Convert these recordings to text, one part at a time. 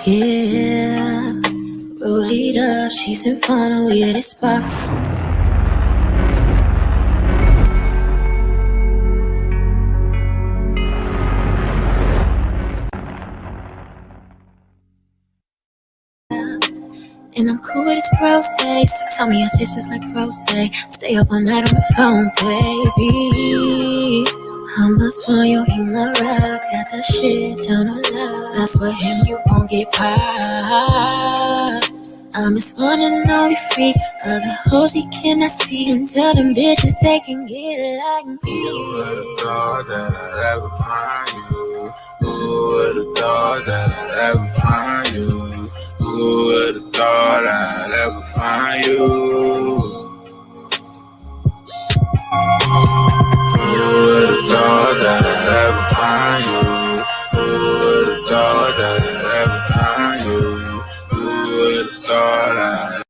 Yeah, roll it up, she's in front of the spot. And I'm cool with his process. Tell me your taste just like rose. Stay up all night on the phone, baby. I'm the one you in my rap. Got that shit down on loud. That's with him you won't get popped. I'm his one and only freak. Other hoes he cannot see. And tell them bitches they can get like me. Who would've thought that I'd ever find you? Who would've thought that I'd ever find you? Who would've thought I'd ever find you? Who would've thought that I'd ever find you? Who would've thought that I'd ever find you? Who would've thought I'd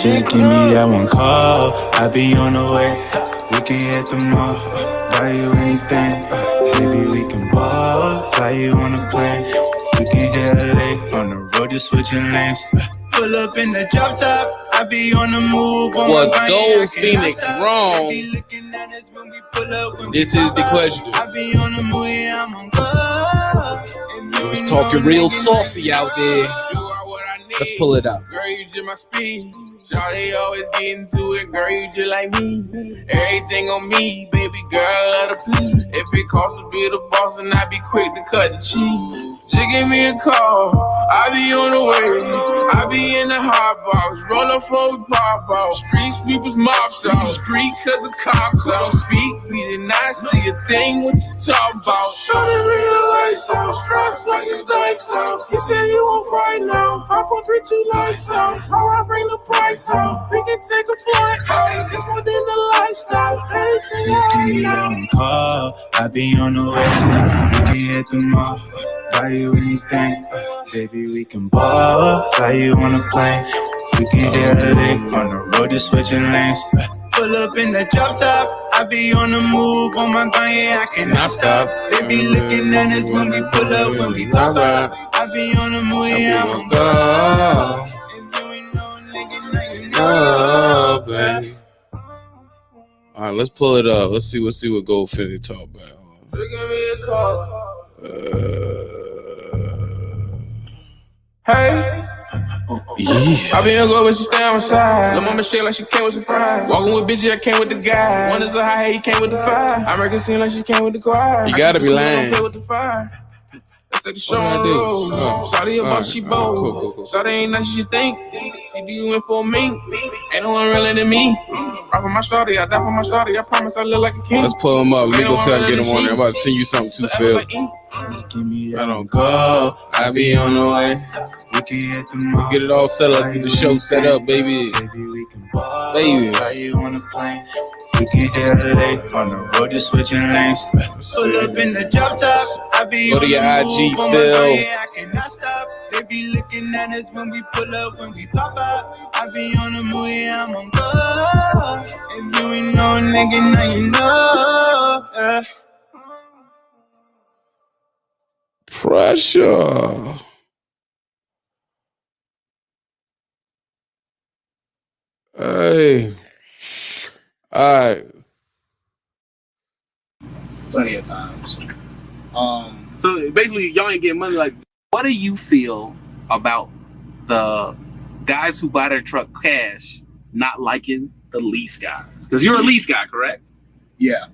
Just give me that one call, I be on the way. We can hit the mall, buy you anything. Maybe we can ball, fly you on a plane. We can hit LA, on the road just switching lanes. Pull up in the drop top, I be on the move. Was Gold Phoenix wrong? This is the question. I be on the move, yeah, I'm on go. He was talking real saucy out there. Let's pull it up. Girl, you just my speed. Shawty always getting to it. Girl, you just like me. Everything on me, baby girl, love to please. If it costs to be the boss, then I be quick to cut the cheese. Just give me a call, I be on the way. I be in the hot box, roll up for a pop out. Street sweepers mops out, street cause of cops out. Don't speak, we did not see a thing what you talk about. Shawty real lights out, straps like it's dikes out. He said you on right now, 5, 4, 3, 2 lights out. How I bring the price out, we can take a flight out. It's more than the lifestyle, everything just give me that one call, I be on the way. We can hit the mall, buy you anything. Baby, we can ball, fly you on a plane. We can hit LA, on the road just switching lanes. Pull up in the drop top, I be on the move. On my gun, yeah, I cannot stop. They be looking at us when we pull up, when we pop up. I be on the move, yeah, I'm on go. Oh, baby. All right, let's pull it up. Let's see what Gold Phoenix talk about. Give me a call. Hey. Yeah. I been go, but she stay on my side. Lil' mama shake like she came with some fries. Walking with bitches, I came with the guy. One is a high, he came with the fire. I make it seem like she came with the choir. You gotta be lying. Play with the fire. Let's take the show on the road. Shawty about she bold. Cool. Shawty ain't nothing she think. She do you in for me. Ain't no one realer than me. Rock for my shawty, I die for my shawty. I promise I look like a king. Let's pull him up. Let me go see if I can get him on there. I'm about to send you something too, Phil. Just give me that I don't go. I be on the way. We can hit the mall. Let's get it all set up. Let's get the show set up, baby. Baby, we can ball, Baby. fly you on a plane. We can hit LA, on the road just switching lanes. Pull up in the drop top, I be Go to on your the IG, move. On my Phil. gun, yeah, I cannot stop. They be looking at us when we pull up, when we pop up. I be on the move, yeah, I'm on go. If you ain't no nigga, now you know. Pressure. Hey. All right. Plenty of times. So basically, y'all ain't getting money. Like, what do you feel about the guys who buy their truck cash not liking the lease guys? Because you're a lease guy, correct? Yeah.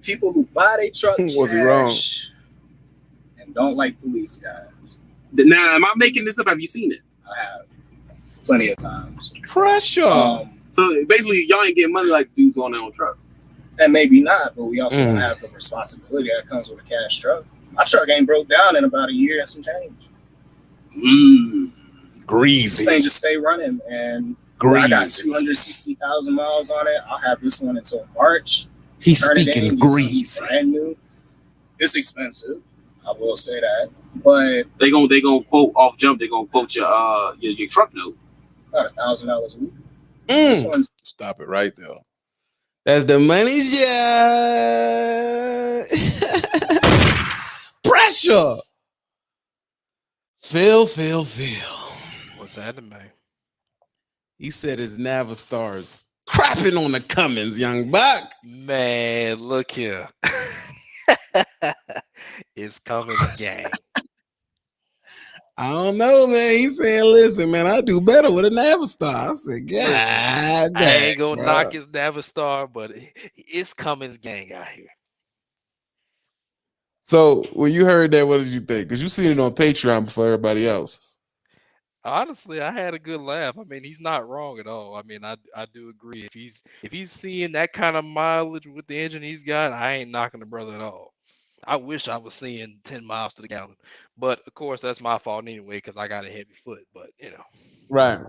People who buy their truck Was he wrong? cash and don't like police guys. Now, am I making this up? Have you seen it? I have plenty of times. Pressure. So basically, y'all ain't getting money like dudes on their own truck. And maybe not, but we also don't have the responsibility that comes with a cash truck. My truck ain't broke down in about a year and some change. Greasy. This thing just stay running, and I got greasy. 260,000 miles on it. I'll have this one until March. He's Turn it speaking in, get something greasy. brand new. It's expensive. I will say that, but They gonna quote off jump. They gonna quote your truck note. about $1,000 a week. This one's Stop it right there. That's the money, yeah. Pressure. Phil. What's happening, man? He said his Navistar's crapping on the Cummins, young buck. Man, look here. It's coming, gang. I don't know, man. He's saying, listen, man, I do better with a Navistar. I said, God I dang, ain't gonna bro. knock his Navistar, but it's Cummins gang out here. So when you heard that, what did you think? Because you seen it on Patreon before everybody else. Honestly, I had a good laugh. I mean, he's not wrong at all. I mean, I do agree. If he's seeing that kind of mileage with the engine he's got, I ain't knocking the brother at all. I wish I was seeing 10 miles to the gallon, but of course that's my fault anyway because I got a heavy foot. But you know, Right.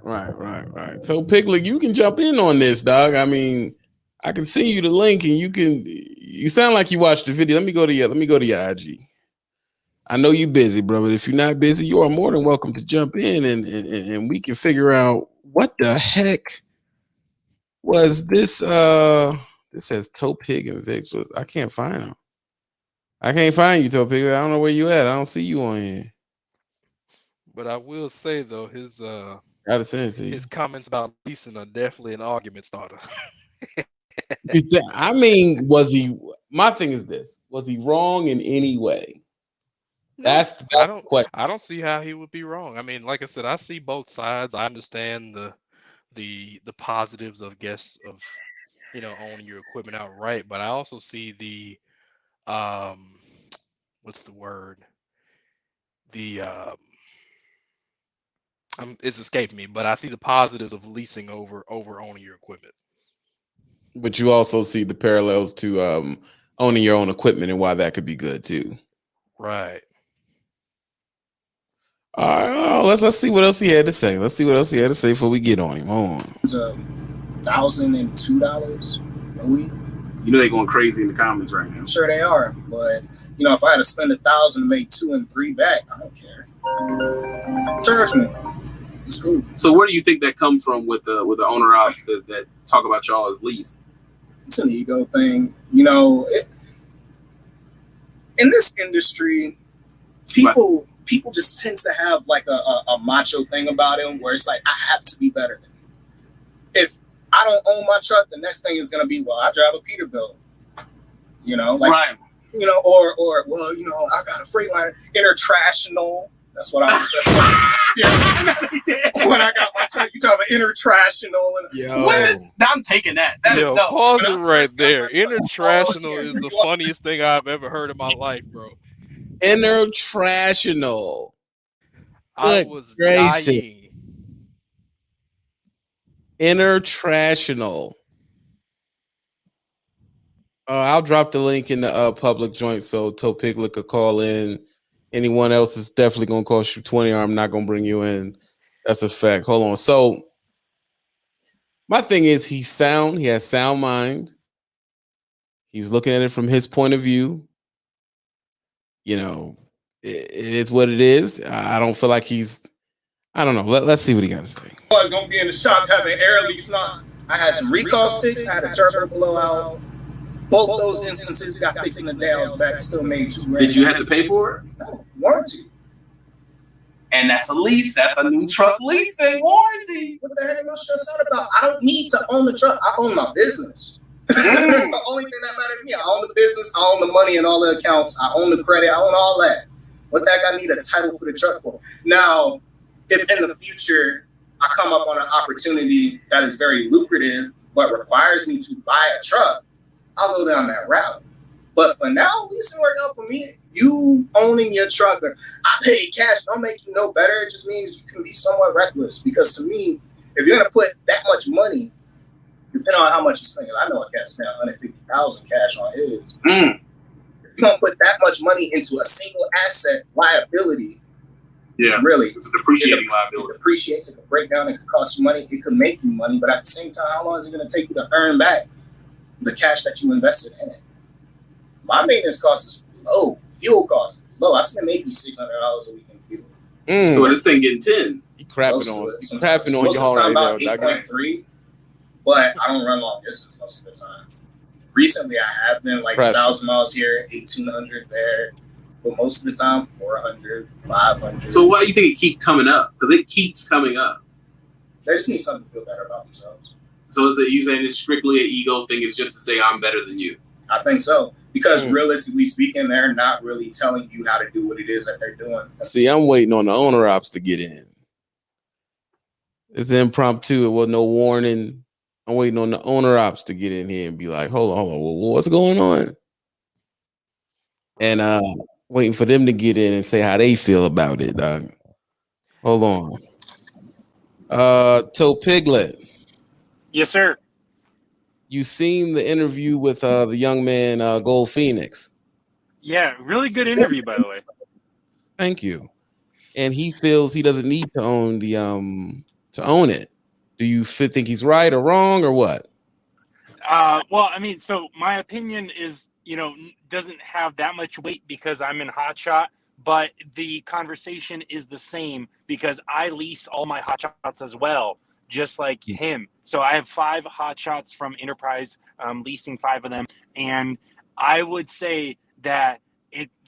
So Piglet, you can jump in on this, dog. I mean, I can send you the link, and you sound like you watched the video. Let me go to your IG. I know you're busy, bro, but if you're not busy, you are more than welcome to jump in and we can figure out what the heck was this. This says Toe Pig and Vix. I can't find him. I can't find you, Toe Pig. I don't know where you at. I don't see you on here. but I will say though, his Gotta send it to you. his comments about leasing are definitely an argument starter. I mean, was he? My thing is this: was he wrong in any way? That's the question. I don't see how he would be wrong. I mean, like I said, I see both sides. I understand the positives of owning your equipment outright, but I also see the what's the word? The it's escaping me, but I see the positives of leasing over owning your equipment. But you also see the parallels to owning your own equipment and why that could be good too. Right. All right, let's see what else he had to say. Let's see what else he had to say before we get on him. Hold on. It's $1,002 a week. You know they're going crazy in the comments right now. I'm sure they are, but if I had to spend $1,000 to make 2 and 3 back, I don't care. Charge me. It's cool. So where do you think that comes from with the owner ops that talk about y'all as lease? It's an ego thing. In this industry, people just tend to have like a macho thing about him where it's like, I have to be better than you. If I don't own my truck, the next thing is going to be, well, I drive a Peterbilt. Right. Or I got a Freightliner International. That's what I when I got my truck, you drive an International. I'm taking that. That is dope. Pause it right there. International is the funniest thing I've ever heard in my life, bro. International. I was dying. International. I'll drop the link in the public joint so Toe Piglet could call in. Anyone else is definitely going to cost you 20 or I'm not going to bring you in. That's a fact. Hold on. So my thing is he's sound. He has sound mind. He's looking at it from his point of view. It's what it is. I don't feel like I don't know. Let's see what he got to say. I was going to be in the shop having air leaks. I had some recall sticks. I had a turbo blowout. Both those instances got fixed in the day. I was back, still made $2,000. Did you have to pay for it? No, warranty. And that's a lease. That's a new truck lease thing. Warranty. What the heck am I stressed out about? I don't need to own the truck. I own my business. That's the only thing that matters to me. I own the business. I own the money and all the accounts. I own the credit. I own all that. What the heck I need a title for the truck for? Now, if in the future I come up on an opportunity that is very lucrative but requires me to buy a truck, I'll go down that route. But for now, leasing work out for me. You owning your truck, I paid cash, don't make you no better. It just means you can be somewhat reckless. Because to me, if you're gonna put that much money, depending on how much you spend, I know a cat spent $150,000 cash on his. If you're gonna put that much money into a single asset liability, Yeah, really, it's a depreciating liability. It depreciates, it can break down, it can cost you money, it could make you money, but at the same time, how long is it going to take you to earn back the cash that you invested in it? My maintenance cost is low, fuel cost low. I spend maybe $600 a week in fuel. So this thing getting 10. You crapping on your heart right now, about 8.3, but I don't run long distance most of the time. Recently, I have been like 1,000 miles here, 1,800 there, but most of the time 400, 500. So why do you think it keeps coming up? Because it keeps coming up. They just need something to feel better about themselves. So is it you saying it's strictly an ego thing? It's just to say I'm better than you? I think so. Because realistically speaking, they're not really telling you how to do what it is that they're doing. See, I'm waiting on the owner ops to get in. It's impromptu. It was no warning. I'm waiting on the owner ops to get in here and be like, hold on, what's going on? And waiting for them to get in and say how they feel about it, dog. Hold on. Toe Piglet. Yes, sir. You seen the interview with the young man, Gold Phoenix? Yeah, really good interview, by the way. Thank you. And he feels he doesn't need to own the to own it. Do you think he's right or wrong or what? Well, I mean, so my opinion is, doesn't have that much weight because I'm in Hotshot, but the conversation is the same because I lease all my Hotshots as well, just like him. So I have 5 Hotshots from Enterprise, leasing 5 of them, and I would say that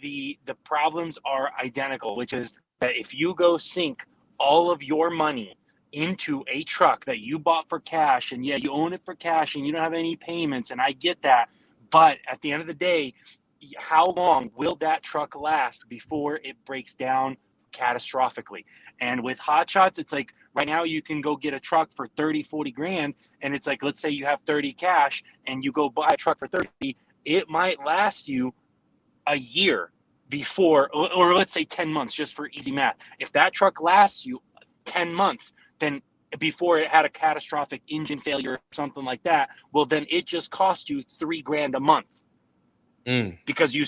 the problems are identical, which is that if you go sink all of your money into a truck that you bought for cash, and yeah, you own it for cash and you don't have any payments, and I get that, but at the end of the day, how long will that truck last before it breaks down catastrophically? And with Hotshots, it's like right now you can go get a truck for 30-40 grand, and it's like, let's say you have 30 cash and you go buy a truck for 30, it might last you a year before, or let's say 10 months, just for easy math. If that truck lasts you 10 months, then before it had a catastrophic engine failure or something like that, well, then it just cost you $3 grand a month because you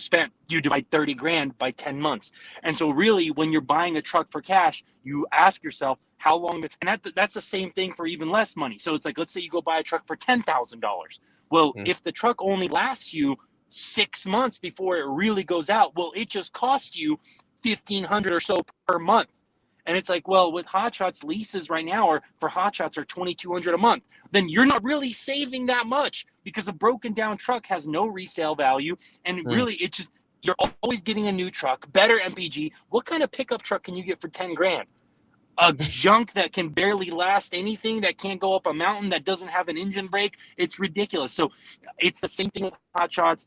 divide 30 grand by 10 months. And so really, when you're buying a truck for cash, you ask yourself how long, and that's the same thing for even less money. So it's like, let's say you go buy a truck for $10,000. Well, if the truck only lasts you 6 months before it really goes out, well, it just cost you $1,500 or so per month. And it's like, well, with Hotshots, leases right now are $2,200 a month. Then you're not really saving that much because a broken down truck has no resale value. And really, you're always getting a new truck, better MPG. What kind of pickup truck can you get for 10 grand? A junk that can barely last anything, that can't go up a mountain, that doesn't have an engine brake. It's ridiculous. So it's the same thing with Hotshots.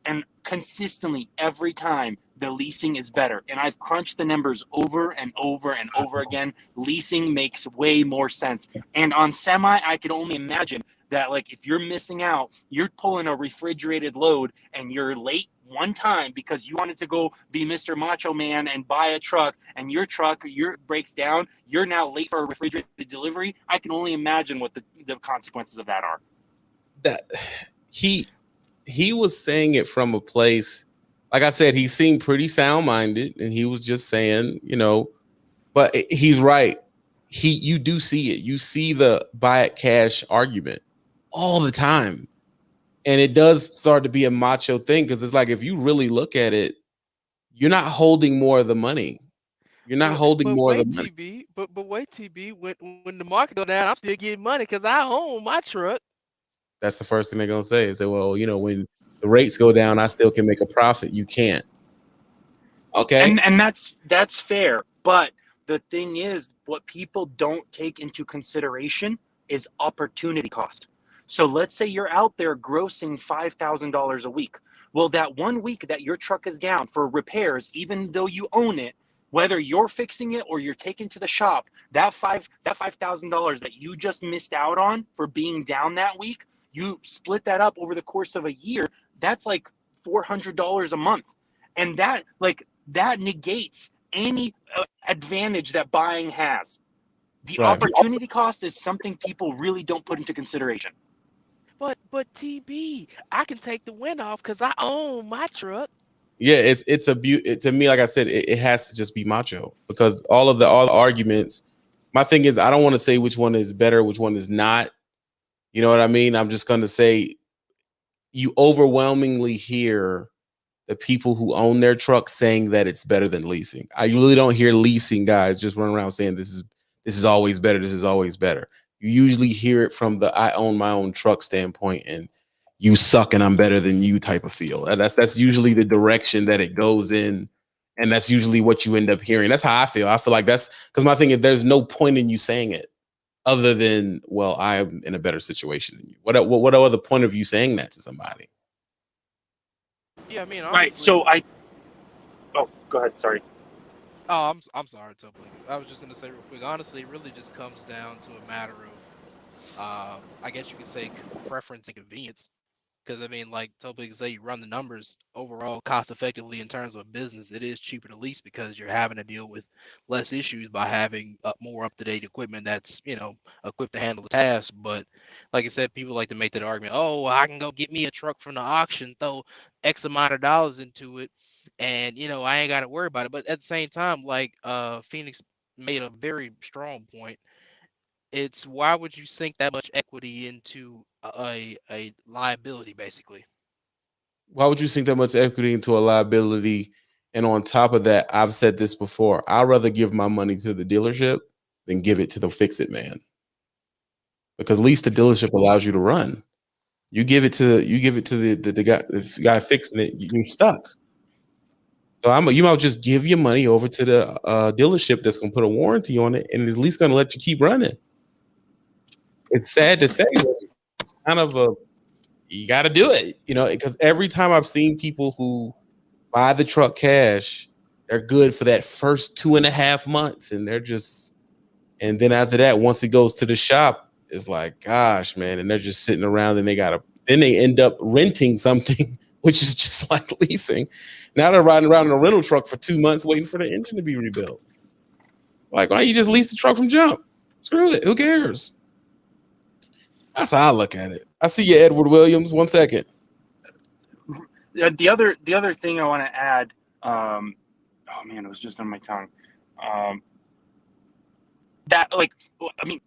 And consistently every time the leasing is better. And I've crunched the numbers over and over and over again. Leasing makes way more sense. And on semi, I could only imagine that, like, if you're missing out, you're pulling a refrigerated load and you're late one time because you wanted to go be Mr. Macho Man and buy a truck, and your truck breaks down, you're now late for a refrigerated delivery. I can only imagine what the consequences of that are. That he was saying it from a place, like I said, he seemed pretty sound-minded, and he was just saying, but he's right. You do see it. You see the buy it cash argument all the time. And it does start to be a macho thing, because it's like, if you really look at it, you're not holding more of the money. You're not holding more of the money. TB, but wait, TB, when the market go down, I'm still getting money because I own my truck. That's the first thing they're gonna say. Say, well, when the rates go down, I still can make a profit. You can't. Okay. And that's fair. But the thing is, what people don't take into consideration is opportunity cost. So let's say you're out there grossing $5,000 a week. Well, that 1 week that your truck is down for repairs, even though you own it, whether you're fixing it or you're taking to the shop, that $5,000 that you just missed out on for being down that week, you split that up over the course of a year. That's like $400 a month. And that negates any advantage that buying has. The opportunity cost is something people really don't put into consideration. But TB, I can take the win off because I own my truck. Yeah, it's a to me, like I said, it has to just be macho because all the arguments. My thing is, I don't want to say which one is better, which one is not. You know what I mean? I'm just going to say you overwhelmingly hear the people who own their trucks saying that it's better than leasing. I really don't hear leasing guys just run around saying this is always better. This is always better. You usually hear it from the I own my own truck standpoint and you suck and I'm better than you type of feel. And that's usually the direction that it goes in. And that's usually what you end up hearing. That's how I feel. I feel like that's because my thing is there's no point in you saying it other than, well, I'm in a better situation than you. What other point of you saying that to somebody? Yeah, I mean, Right. honestly. So oh, go ahead. Sorry. Oh, I'm sorry, Topher. I was just gonna say real quick. Honestly, it really just comes down to a matter of, I guess you could say preference and convenience. Because I mean, like Toby can say, you run the numbers overall cost effectively in terms of a business. It is cheaper to lease because you're having to deal with less issues by having more up to date equipment that's equipped to handle the task. But like I said, people like to make that argument. Oh, I can go get me a truck from the auction, throw X amount of dollars into it, and I ain't got to worry about it. But at the same time, like Phoenix made a very strong point. It's why would you sink that much equity into a liability, basically? Why would you sink that much equity into a liability? And on top of that, I've said this before. I'd rather give my money to the dealership than give it to the fix it man. Because at least the dealership allows you to run. You give it to the guy fixing it, you're stuck. So you might just give your money over to the dealership that's gonna put a warranty on it and is at least gonna let you keep running. It's sad to say, but it's kind of you got to do it, because every time I've seen people who buy the truck cash, they're good for that first 2.5 months, and and then after that, once it goes to the shop, it's like, gosh, man, and they're just sitting around, and then they end up renting something, which is just like leasing. Now they're riding around in a rental truck for 2 months waiting for the engine to be rebuilt. Like, why don't you just lease the truck from jump? Screw it. Who cares? That's how I look at it. I see you, Edward Williams. 1 second. The other thing I want to add, oh man, it was just on my tongue.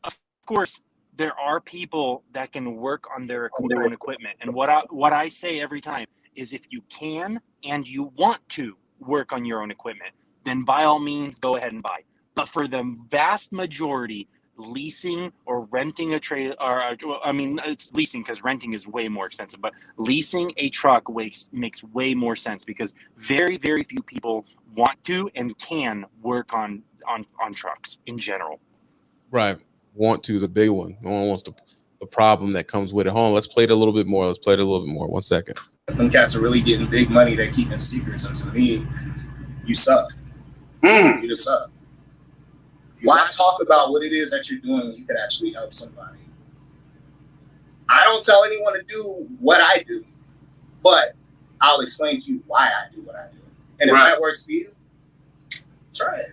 Of course, there are people that can work on their own equipment, and what I say every time is, if you can and you want to work on your own equipment, then by all means go ahead and buy. But for the vast majority, leasing or renting a trailer, it's leasing because renting is way more expensive, but leasing a truck makes way more sense because very, very few people want to and can work on trucks in general. Right. Want to is a big one. No one wants the problem that comes with it. Hold on, let's play it a little bit more. 1 second. Them cats are really getting big money. They're keeping secrets. And to me, you suck. You just suck. Why talk about what it is that you're doing when you could actually help somebody? I don't tell anyone to do what I do, but I'll explain to you why I do what I do. And if that works for you, try it.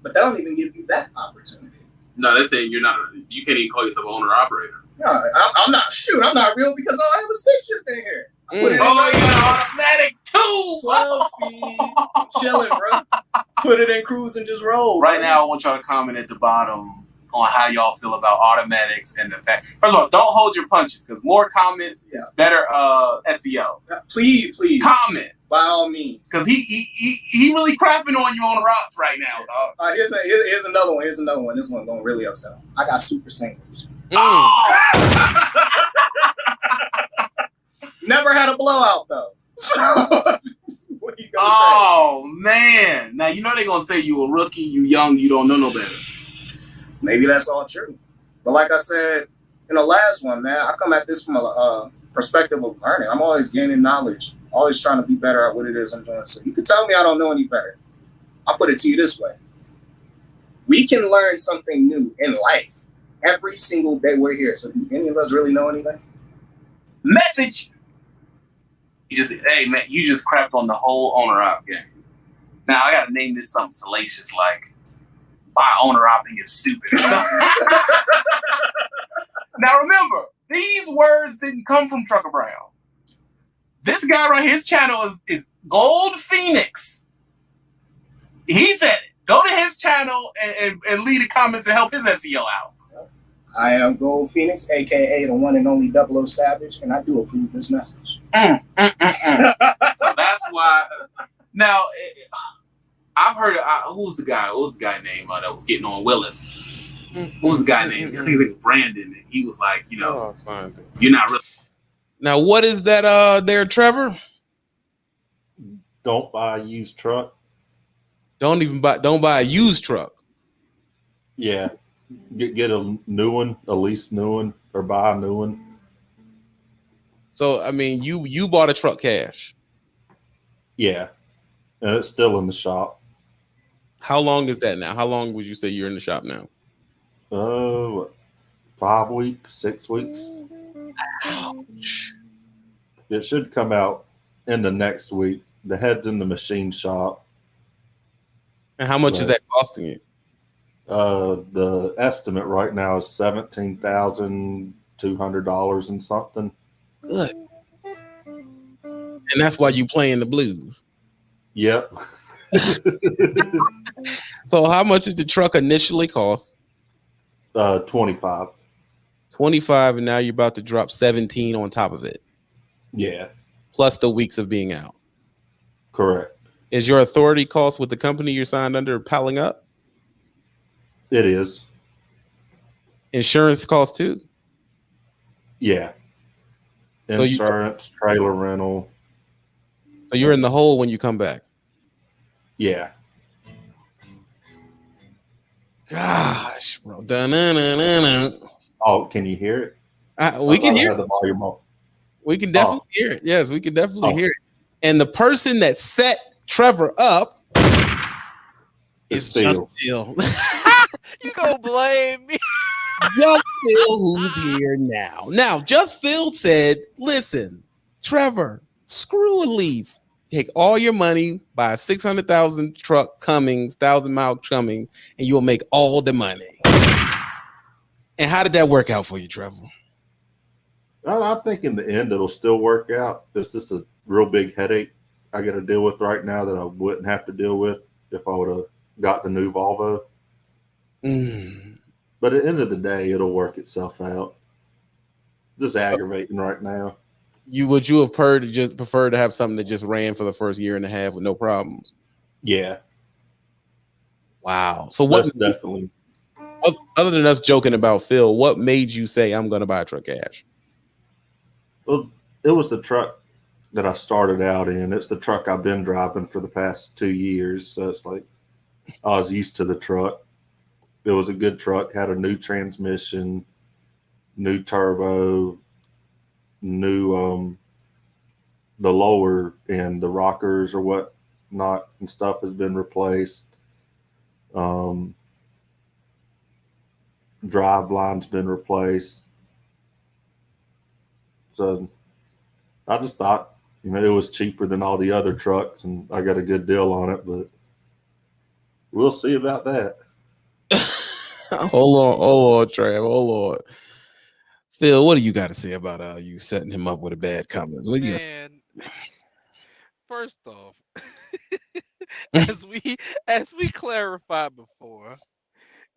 But they don't even give you that opportunity. No, they're saying you can't even call yourself an owner operator. No, I'm not. Shoot, I'm not real because I have a stick shift in here. You got automatic too. 12 speed, chilling, bro. Put it in cruise and just roll. Right now, I want y'all to comment at the bottom on how y'all feel about automatics and the fact. First of all, don't hold your punches because more comments is better SEO. Please comment by all means because he really crapping on you on the rocks right now, dog. Here's another one. This one gonna really upset him. I got super singles. Never had a blowout though. What are you gonna say? Man! Now you know they're gonna say you a rookie, you young, you don't know no better. Maybe that's all true, but like I said in the last one, man, I come at this from a perspective of learning. I'm always gaining knowledge, always trying to be better at what it is I'm doing. So you can tell me I don't know any better. I'll put it to you this way: we can learn something new in life every single day we're here. So do any of us really know anything? Message. Hey man, you just crapped on the whole owner op game. Now I gotta name this something salacious like "why owner opping is stupid" or something. Now remember, these words didn't come from Trucker Brown. This guy right here, his channel is Gold Phoenix. He said it. Go to his channel and leave the comments and help his SEO out. I am Gold Phoenix, aka the one and only 00 Savage, and I do approve this message. So that's why. Now, I've heard. Who's the guy? What was the guy named that was getting on Willis? Who's the guy named? I think it was Brandon. And he was like, you're not really. Now, what is that? There, Trevor. Don't buy a used truck. Don't buy a used truck. Yeah. Get a new one, a lease new one, or buy a new one. So, I mean, you bought a truck cash. Yeah. And it's still in the shop. How long is that now? How long would you say you're in the shop now? 5 weeks, 6 weeks. Ouch. It should come out in the next week. The head's in the machine shop. And how much is that costing you? The estimate right now is $17,200 and something. Good. And that's why you playing the blues. Yep. So how much did the truck initially cost? 25. 25, and now you're about to drop 17 on top of it. Yeah. Plus the weeks of being out. Correct. Is your authority cost with the company you're signed under piling up? It is. Insurance costs too? Yeah. Insurance, trailer rental. So you're in the hole when you come back? Yeah. Gosh, bro. Da-na-na-na-na. Oh, can you hear it? We can hear it. The volume up. We can definitely hear it. Yes, we can definitely hear it. And the person that set Trevor up is Just Phil. You gonna blame me? Just Phil, who's here now. Now, Just Phil said, listen, Trevor, screw a lease. Take all your money, buy a 600,000 truck Cummings, 1,000-mile Cummings, and you'll make all the money. And how did that work out for you, Trevor? I think in the end it'll still work out. It's just a real big headache I got to deal with right now that I wouldn't have to deal with if I would have got the new Volvo. But at the end of the day, it'll work itself out. Just aggravating right now. Would you have preferred to have something that just ran for the first year and a half with no problems? Yeah. Wow. So what? Definitely. Other than us joking about Phil, what made you say I'm going to buy a truck cash? Well, it was the truck that I started out in. It's the truck I've been driving for the past 2 years. So it's like I was used to the truck. It was a good truck, had a new transmission, new turbo, new the lower end, the rockers or what not and stuff has been replaced. Drive line's been replaced. So I just thought, it was cheaper than all the other trucks and I got a good deal on it, but we'll see about that. Hold on, Trav. Hold on. Phil, what do you got to say about you setting him up with a bad comment? What you First off, as we clarified before,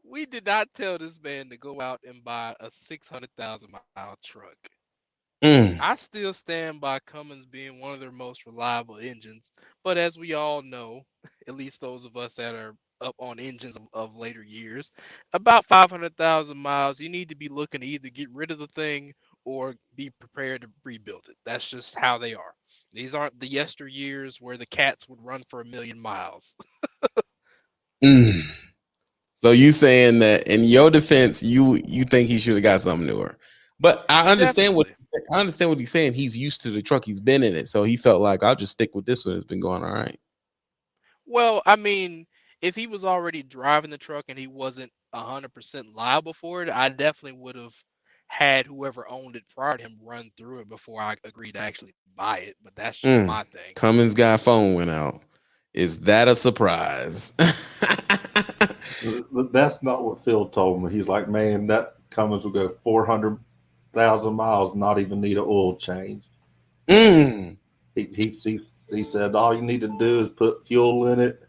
we did not tell this man to go out and buy a 600,000-mile truck. I still stand by Cummins being one of their most reliable engines, but as we all know, at least those of us that are up on engines of later years, about 500,000 miles, you need to be looking to either get rid of the thing or be prepared to rebuild it. That's just how they are. These aren't the yesteryears where the cats would run for 1 million miles. So you saying that in your defense, you think he should have got something newer? But I understand what he's saying. He's used to the truck. He's been in it. So he felt like, I'll just stick with this one. It's been going all right. Well, I mean, if he was already driving the truck and he wasn't 100% liable for it, I definitely would have had whoever owned it prior to him run through it before I agreed to actually buy it. But that's just my thing. Cummins' guy phone went out. Is that a surprise? That's not what Phil told me. He's like, man, that Cummins will go 400,000 miles, not even need an oil change. he said all you need to do is put fuel in it.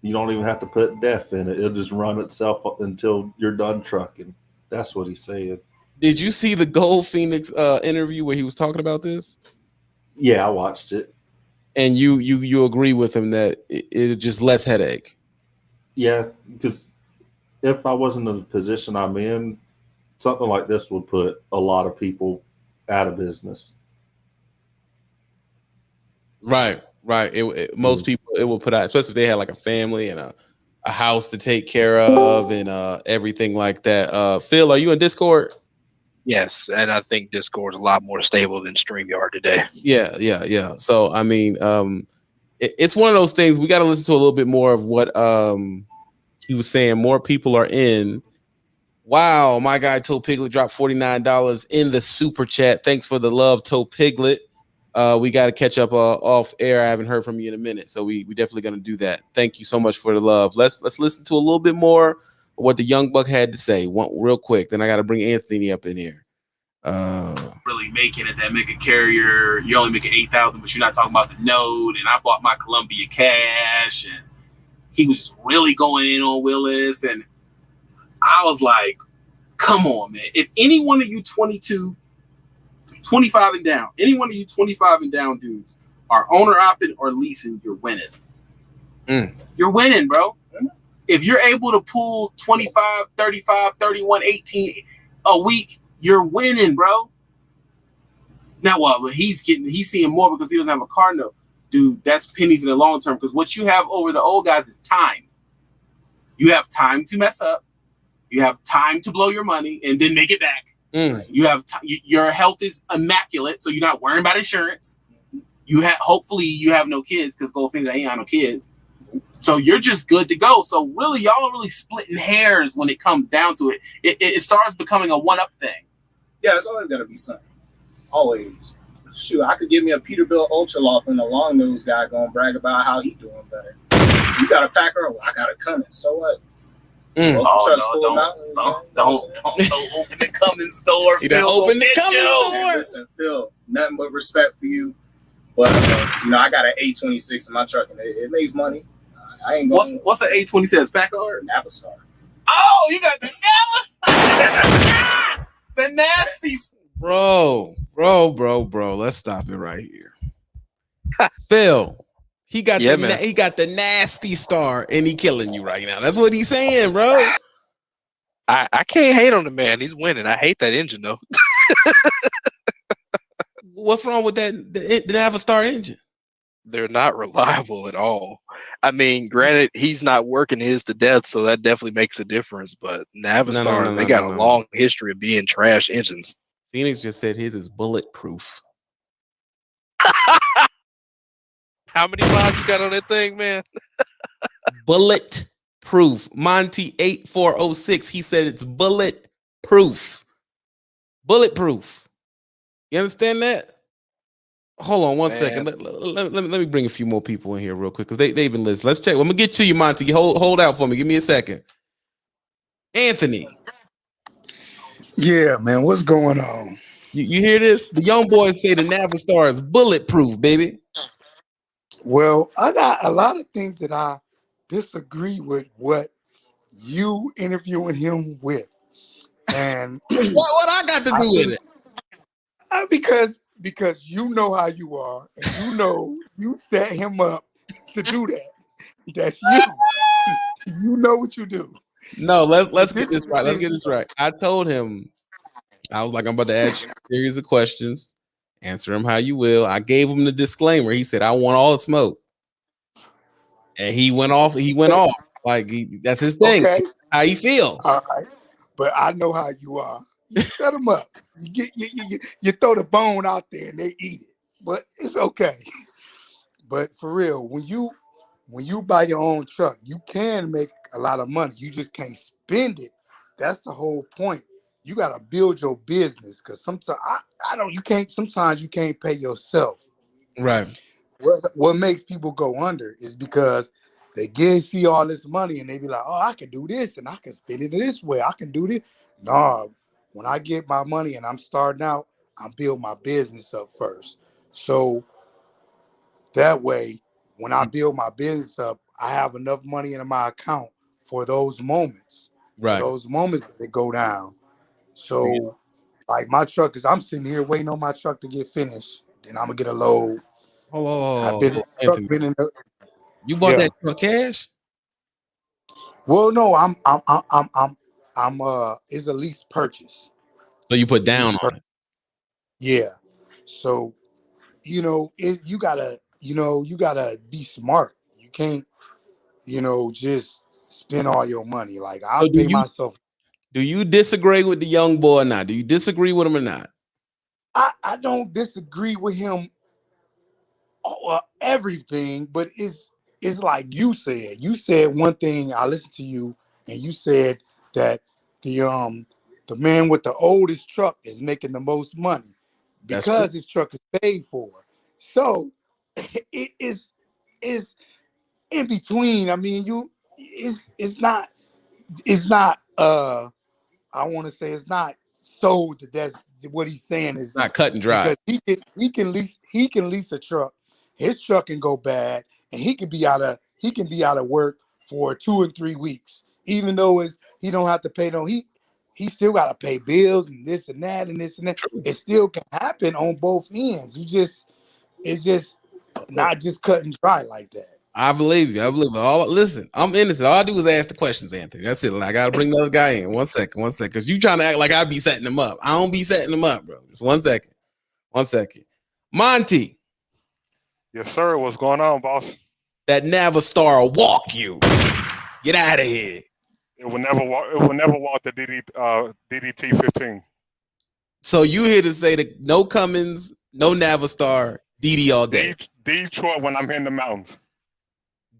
You don't even have to put DEF in it. It'll just run itself up until you're done trucking. That's what he said. Did you see the Gold Phoenix interview where he was talking about this? Yeah, I watched it. And you agree with him that it just less headache. Yeah, because if I wasn't in the position I'm in, something like this would put a lot of people out of business. Right. Most people it will put out, especially if they had like a family and a house to take care of and everything like that. Phil, are you in Discord? Yes, and I think Discord's a lot more stable than StreamYard today. Yeah. So I mean, it's one of those things we got to listen to a little bit more of what he was saying. More people are in. Wow, my guy Toe Piglet dropped $49 in the super chat. Thanks for the love, Toe Piglet. We got to catch up off air. I haven't heard from you in a minute, so we definitely gonna do that. Thank you so much for the love. Let's listen to a little bit more of what the young buck had to say. Real quick. Then I got to bring Anthony up in here. Really making it that mega carrier. You're only making 8,000, but you're not talking about the node. And I bought my Columbia Cash, and he was just really going in on Willis, and I was like, "Come on, man! If any one of you 22." 25 and down. Any one of you 25 and down dudes are owner opping or leasing, you're winning. You're winning, bro. If you're able to pull 25, 35, 31, 18 a week, you're winning, bro. Now what? Well, he's seeing more because he doesn't have a car note. Dude, that's pennies in the long term, because what you have over the old guys is time. You have time to mess up. You have time to blow your money and then make it back. You have your health is immaculate, so you're not worrying about insurance. Hopefully you have no kids, because Goldfinger ain't got no kids, so you're just good to go. So really, y'all are really splitting hairs when it comes down to it. It starts becoming a one-up thing. Yeah, it's always got to be something. Always. Shoot, I could give me a Peterbilt Ultraloft and a long nose guy gonna brag about how he doing better. You got a Packer? Well, I got a Cummins. So what? Don't open the Cummins store. You don't open the Cummins store. Listen, Phil, nothing but respect for you. But I got an A26 in my truck, and it makes money. I ain't going. What's an A26 Packard? Navistar. Oh, you got the Navistar. The nasty. Bro. Let's stop it right here. Phil. He got the nasty star, and he killing you right now. That's what he's saying, bro. I can't hate on the man. He's winning. I hate that engine though. What's wrong with that? The Navistar engine? They're not reliable at all. I mean, granted, he's not working his to death, so that definitely makes a difference. But Navistar, they got a long history of being trash engines. Phoenix just said his is bulletproof. How many miles you got on that thing, man? Bulletproof. Monty 8406. He said it's bulletproof. Bulletproof. You understand that? Hold on one second. Let me bring a few more people in here real quick, because they've been listening. Let's check. I'm gonna get to you, Monty. Hold out for me. Give me a second. Anthony. Yeah, man. What's going on? You hear this? The young boys say the Navistar is bulletproof, baby. Well, I got a lot of things that I disagree with what you interviewing him with. And what I got to do with it? Because you know how you are, and you set him up to do that. That's you. You know what you do. No, let's get this right. Let's get this right. I told him, I was like, I'm about to ask you a series of questions. Answer them how you will. I gave him the disclaimer. He said, I want all the smoke. And he went off. Like, that's his thing. Okay. How you feel? All right. But I know how you are. You shut them up. You throw the bone out there and they eat it. But it's okay. But for real, when you buy your own truck, you can make a lot of money. You just can't spend it. That's the whole point. You got to build your business, because sometimes sometimes you can't pay yourself. Right. What makes people go under is because they see all this money and they be like, oh, I can do this and I can spend it this way. I can do this. No, when I get my money and I'm starting out, I build my business up first. So That way, when I build my business up, I have enough money in my account for those moments. Right. For those moments that go down. So, like my truck is, I'm sitting here waiting on my truck to get finished. Then I'm gonna get a load. I've been in the truck, Anthony, been in the, you bought yeah. that truck cash? Well, no, it's a lease purchase. So you put down on it. Yeah. So, you gotta be smart. You can't, just spend all your money. Like I'll So pay myself. do you disagree with the young boy or not? Do you disagree with him or not? I don't disagree with him everything, but it's like you said. You said one thing. I listened to you, and you said that the man with the oldest truck is making the most money because his truck is paid for. So it is in between. I mean, it's not I want to say it's not so that's what he's saying is Not cut and dry. because he can lease a truck. His truck can go bad, and he can be out of work for 2 and 3 weeks. Even though he don't have to pay he still got to pay bills and this and that and this and that. True. It still can happen on both ends. It's just not just cut and dry like that. I believe you. Listen, I'm innocent. All I do is ask the questions, Anthony. That's it. Like, I gotta bring another guy in. One second. Because you trying to act like I be setting them up. I don't be setting them up, bro. Just 1 second. 1 second. Monty. Yes, sir. What's going on, boss? That Navistar will walk you. Get out of here. It will never walk. It will never walk the DDT 15. So you here to say that no Cummins, no Navistar, DD all day. Detroit when I'm hitting the mountains.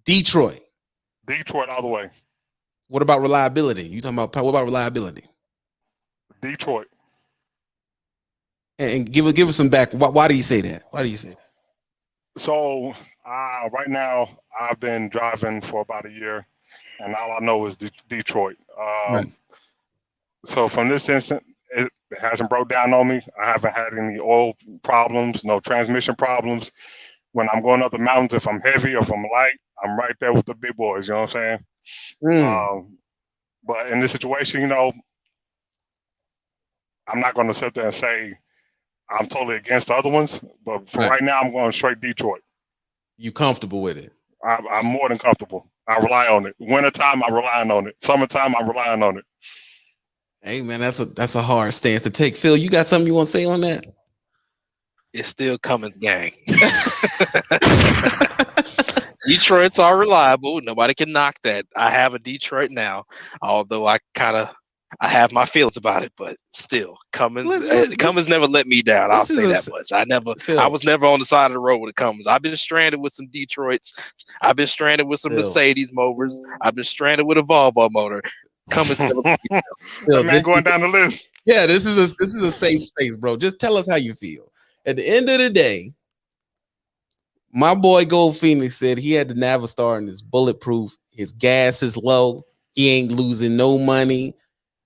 Detroit all the way. What about reliability? You talking about what about reliability? Detroit. And give us some back. Why do you say that? So right now I've been driving for about a year, and all I know is Detroit. Right. So from this instant, it hasn't broke down on me. I haven't had any oil problems, no transmission problems. When I'm going up the mountains, if I'm heavy or if I'm light, I'm right there with the big boys. You know what I'm saying? But in this situation, I'm not going to sit there and say I'm totally against the other ones. But for right now, I'm going straight Detroit. You comfortable with it? I'm more than comfortable. I rely on it. Wintertime, I'm relying on it. Summertime, I'm relying on it. Hey man, that's a hard stance to take. Phil, you got something you want to say on that? It's still Cummins gang. Detroits are reliable. Nobody can knock that. I have a Detroit now, although I have my feelings about it, but still, Cummins. Cummins never let me down. I'll say that much. I was never on the side of the road with Cummins. I've been stranded with some Detroits. I've been stranded with some Mercedes motors. I've been stranded with a Volvo motor. Cummins never let me down. That man going down the list. Yeah, this is a safe space, bro. Just tell us how you feel. At the end of the day, my boy Gold Phoenix said he had the Navistar and it's bulletproof. His gas is low. He ain't losing no money.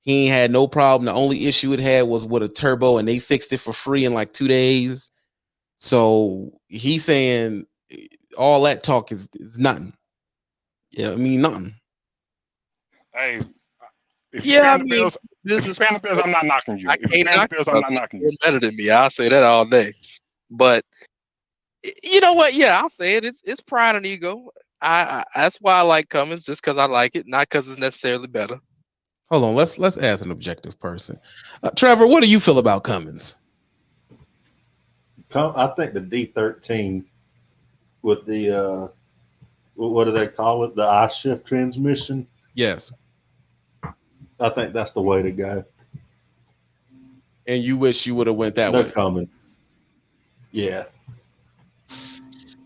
He ain't had no problem. The only issue it had was with a turbo, and they fixed it for free in like 2 days. So he's saying all that talk is nothing. Yeah, I mean nothing. Hey, if you're paying the bills, I'm not knocking you. If you're paying the bills, I'm not knocking you. You're better than me. I'll say that all day. But you know what? Yeah, I'll say it. It's pride and ego. That's why I like Cummins, just because I like it, not because it's necessarily better. Hold on, let's ask an objective person. Trevor, what do you feel about Cummins? I think the D13 with the what do they call it? The I-shift transmission. Yes, I think that's the way to go. And you wish you would have went that way. No comments. Yeah.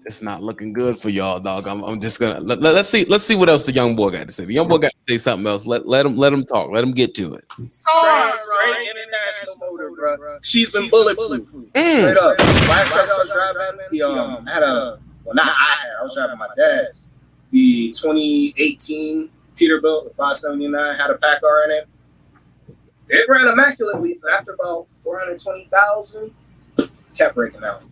It's not looking good for y'all, dog. I'm just gonna let's see what else the young boy got to say. The young boy got to say something else. Let him talk. Let him get to it. Straight international motor, bro. She's been bulletproof. Straight up. Last truck I was driving, I was driving my dad's. The 2018 Peterbilt, the 579, had a Packard in it. It ran immaculately, but after about 420,000, kept breaking out.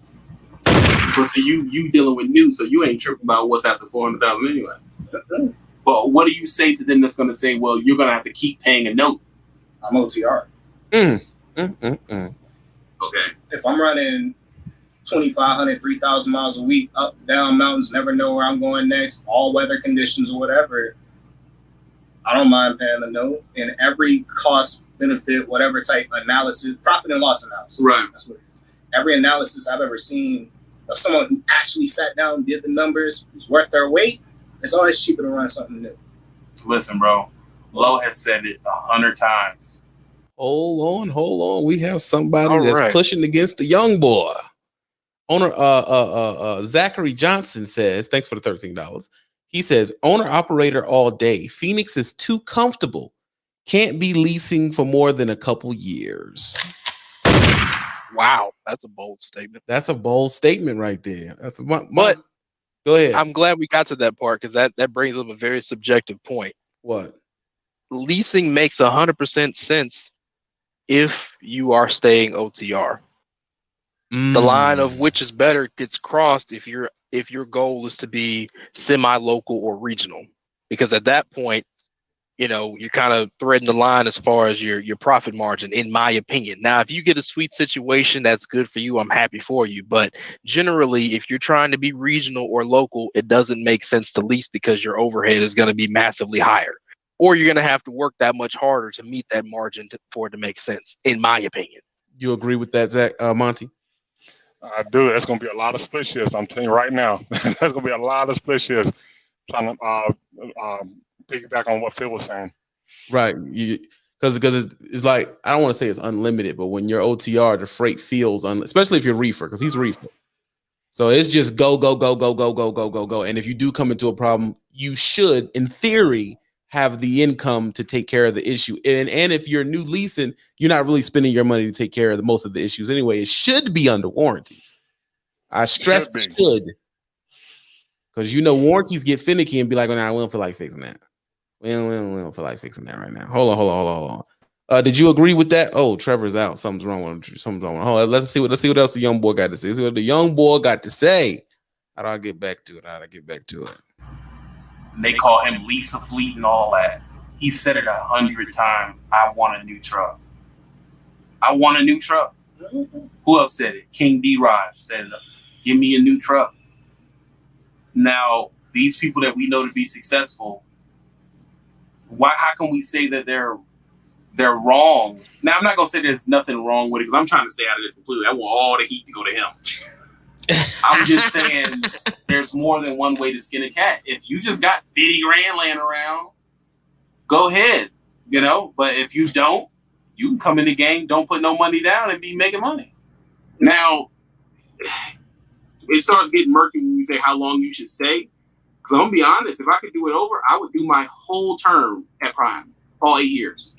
But so you dealing with new, so you ain't tripping about what's after 400,000 anyway. But what do you say to them that's going to say, well, you're going to have to keep paying a note? I'm OTR. Okay. If I'm running 2,500, 3,000 miles a week, up, down mountains, never know where I'm going next, all weather conditions or whatever, I don't mind paying the note. And every cost, benefit, whatever type analysis, profit and loss analysis. Right. That's what it is. Every analysis I've ever seen of someone who actually sat down, did the numbers, who's worth their weight, it's always cheaper to run something new. Listen, bro, Lo has said it 100 times. Hold on. We have somebody that's pushing against the young boy. Owner Zachary Johnson says, thanks for the $13. He says, owner operator all day. Phoenix is too comfortable. Can't be leasing for more than a couple years. Wow, that's a bold statement. That's a bold statement right there. But go ahead. I'm glad we got to that part because that brings up a very subjective point. What? Leasing makes 100% sense if you are staying OTR. The line of which is better gets crossed if your goal is to be semi-local or regional, because at that point, you're kind of threading the line as far as your profit margin, in my opinion. Now, if you get a sweet situation that's good for you, I'm happy for you. But generally, if you're trying to be regional or local, it doesn't make sense to lease because your overhead is going to be massively higher, or you're going to have to work that much harder to meet that margin for it to make sense, in my opinion. You agree with that, Zach, Monty? I do. There's going to be a lot of split shifts. I'm telling you right now. There's going to be a lot of split shifts. Trying to piggyback on what Phil was saying. Right. Because it's like, I don't want to say it's unlimited, but when you're OTR, the freight feels, especially if you're reefer, because he's reefer. So it's just go. And if you do come into a problem, you should, in theory, have the income to take care of the issue. And if you're new leasing, you're not really spending your money to take care of most of the issues anyway. It should be under warranty. I stress should. Because warranties get finicky and be like, oh, no, we don't feel like fixing that. We don't feel like fixing that right now. Hold on. Did you agree with that? Oh, Trevor's out. Something's wrong with him. Something's wrong. Hold on. Let's see what else the young boy got to say. Let's see what the young boy got to say. How do I get back to it? They call him Lisa Fleet and all that. He said it 100 times. I want a new truck. Who else said it? King D. Raj said, give me a new truck. Now, these people that we know to be successful, how can we say that they're wrong? Now, I'm not going to say there's nothing wrong with it because I'm trying to stay out of this completely. I want all the heat to go to him. I'm just saying there's more than one way to skin a cat. If you just got 50 grand laying around, go ahead, But if you don't, you can come in the game, don't put no money down and be making money. Now, it starts getting murky when you say how long you should stay. Because I'm going to be honest, if I could do it over, I would do my whole term at Prime, all 8 years.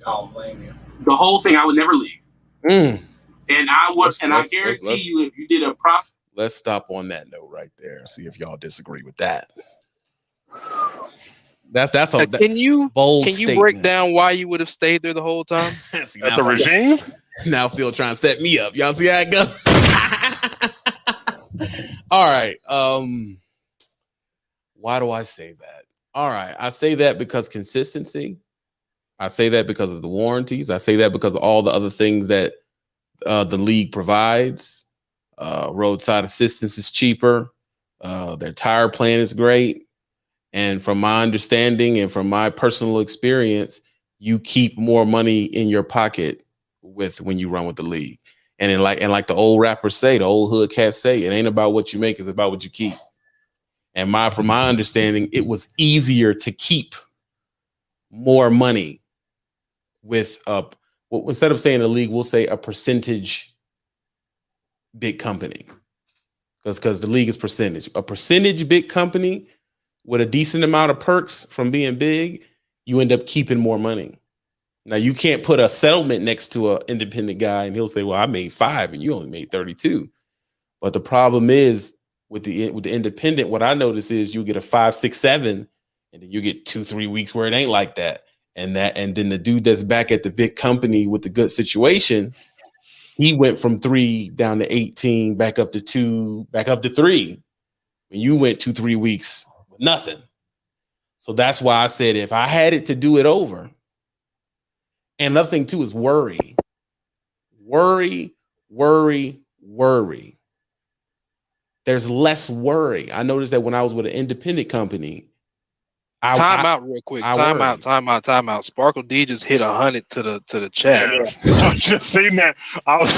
I don't blame you. The whole thing, I would never leave. And I guarantee you, if you did a profit. Let's stop on that note right there. See if y'all disagree with that. That's a can you break down why you would have stayed there the whole time? That's the regime. Now Phil trying to set me up. Y'all see how it goes? All right. Why do I say that? All right. I say that because consistency. I say that because of the warranties. I say that because of all the other things that the league provides. Roadside assistance is cheaper. Their tire plan is great. And from my understanding and from my personal experience, you keep more money in your pocket when you run with the league. And like the old rappers say, the old hood cats say, it ain't about what you make, it's about what you keep. And from my understanding, it was easier to keep more money with instead of saying the league, we'll say a percentage big company. Because the league is percentage. A percentage big company with a decent amount of perks from being big, you end up keeping more money. Now, you can't put a settlement next to an independent guy and he'll say, well, I made 5 and you only made 32. But the problem is with the independent, what I notice is you get a 5, 6, 7, and then you get 2-3 weeks where it ain't like that. And then the dude that's back at the big company with the good situation, He went from 3 down to 18, back up to 2, back up to 3. When you went 2-3 weeks with nothing. So that's why I said if I had it to do it over. And another thing too is worry. Worry. There's less worry. I noticed that when I was with an independent company. Time out real quick. Time out. Sparkle D just hit 100 to the chat. Yeah. I just seen that. I was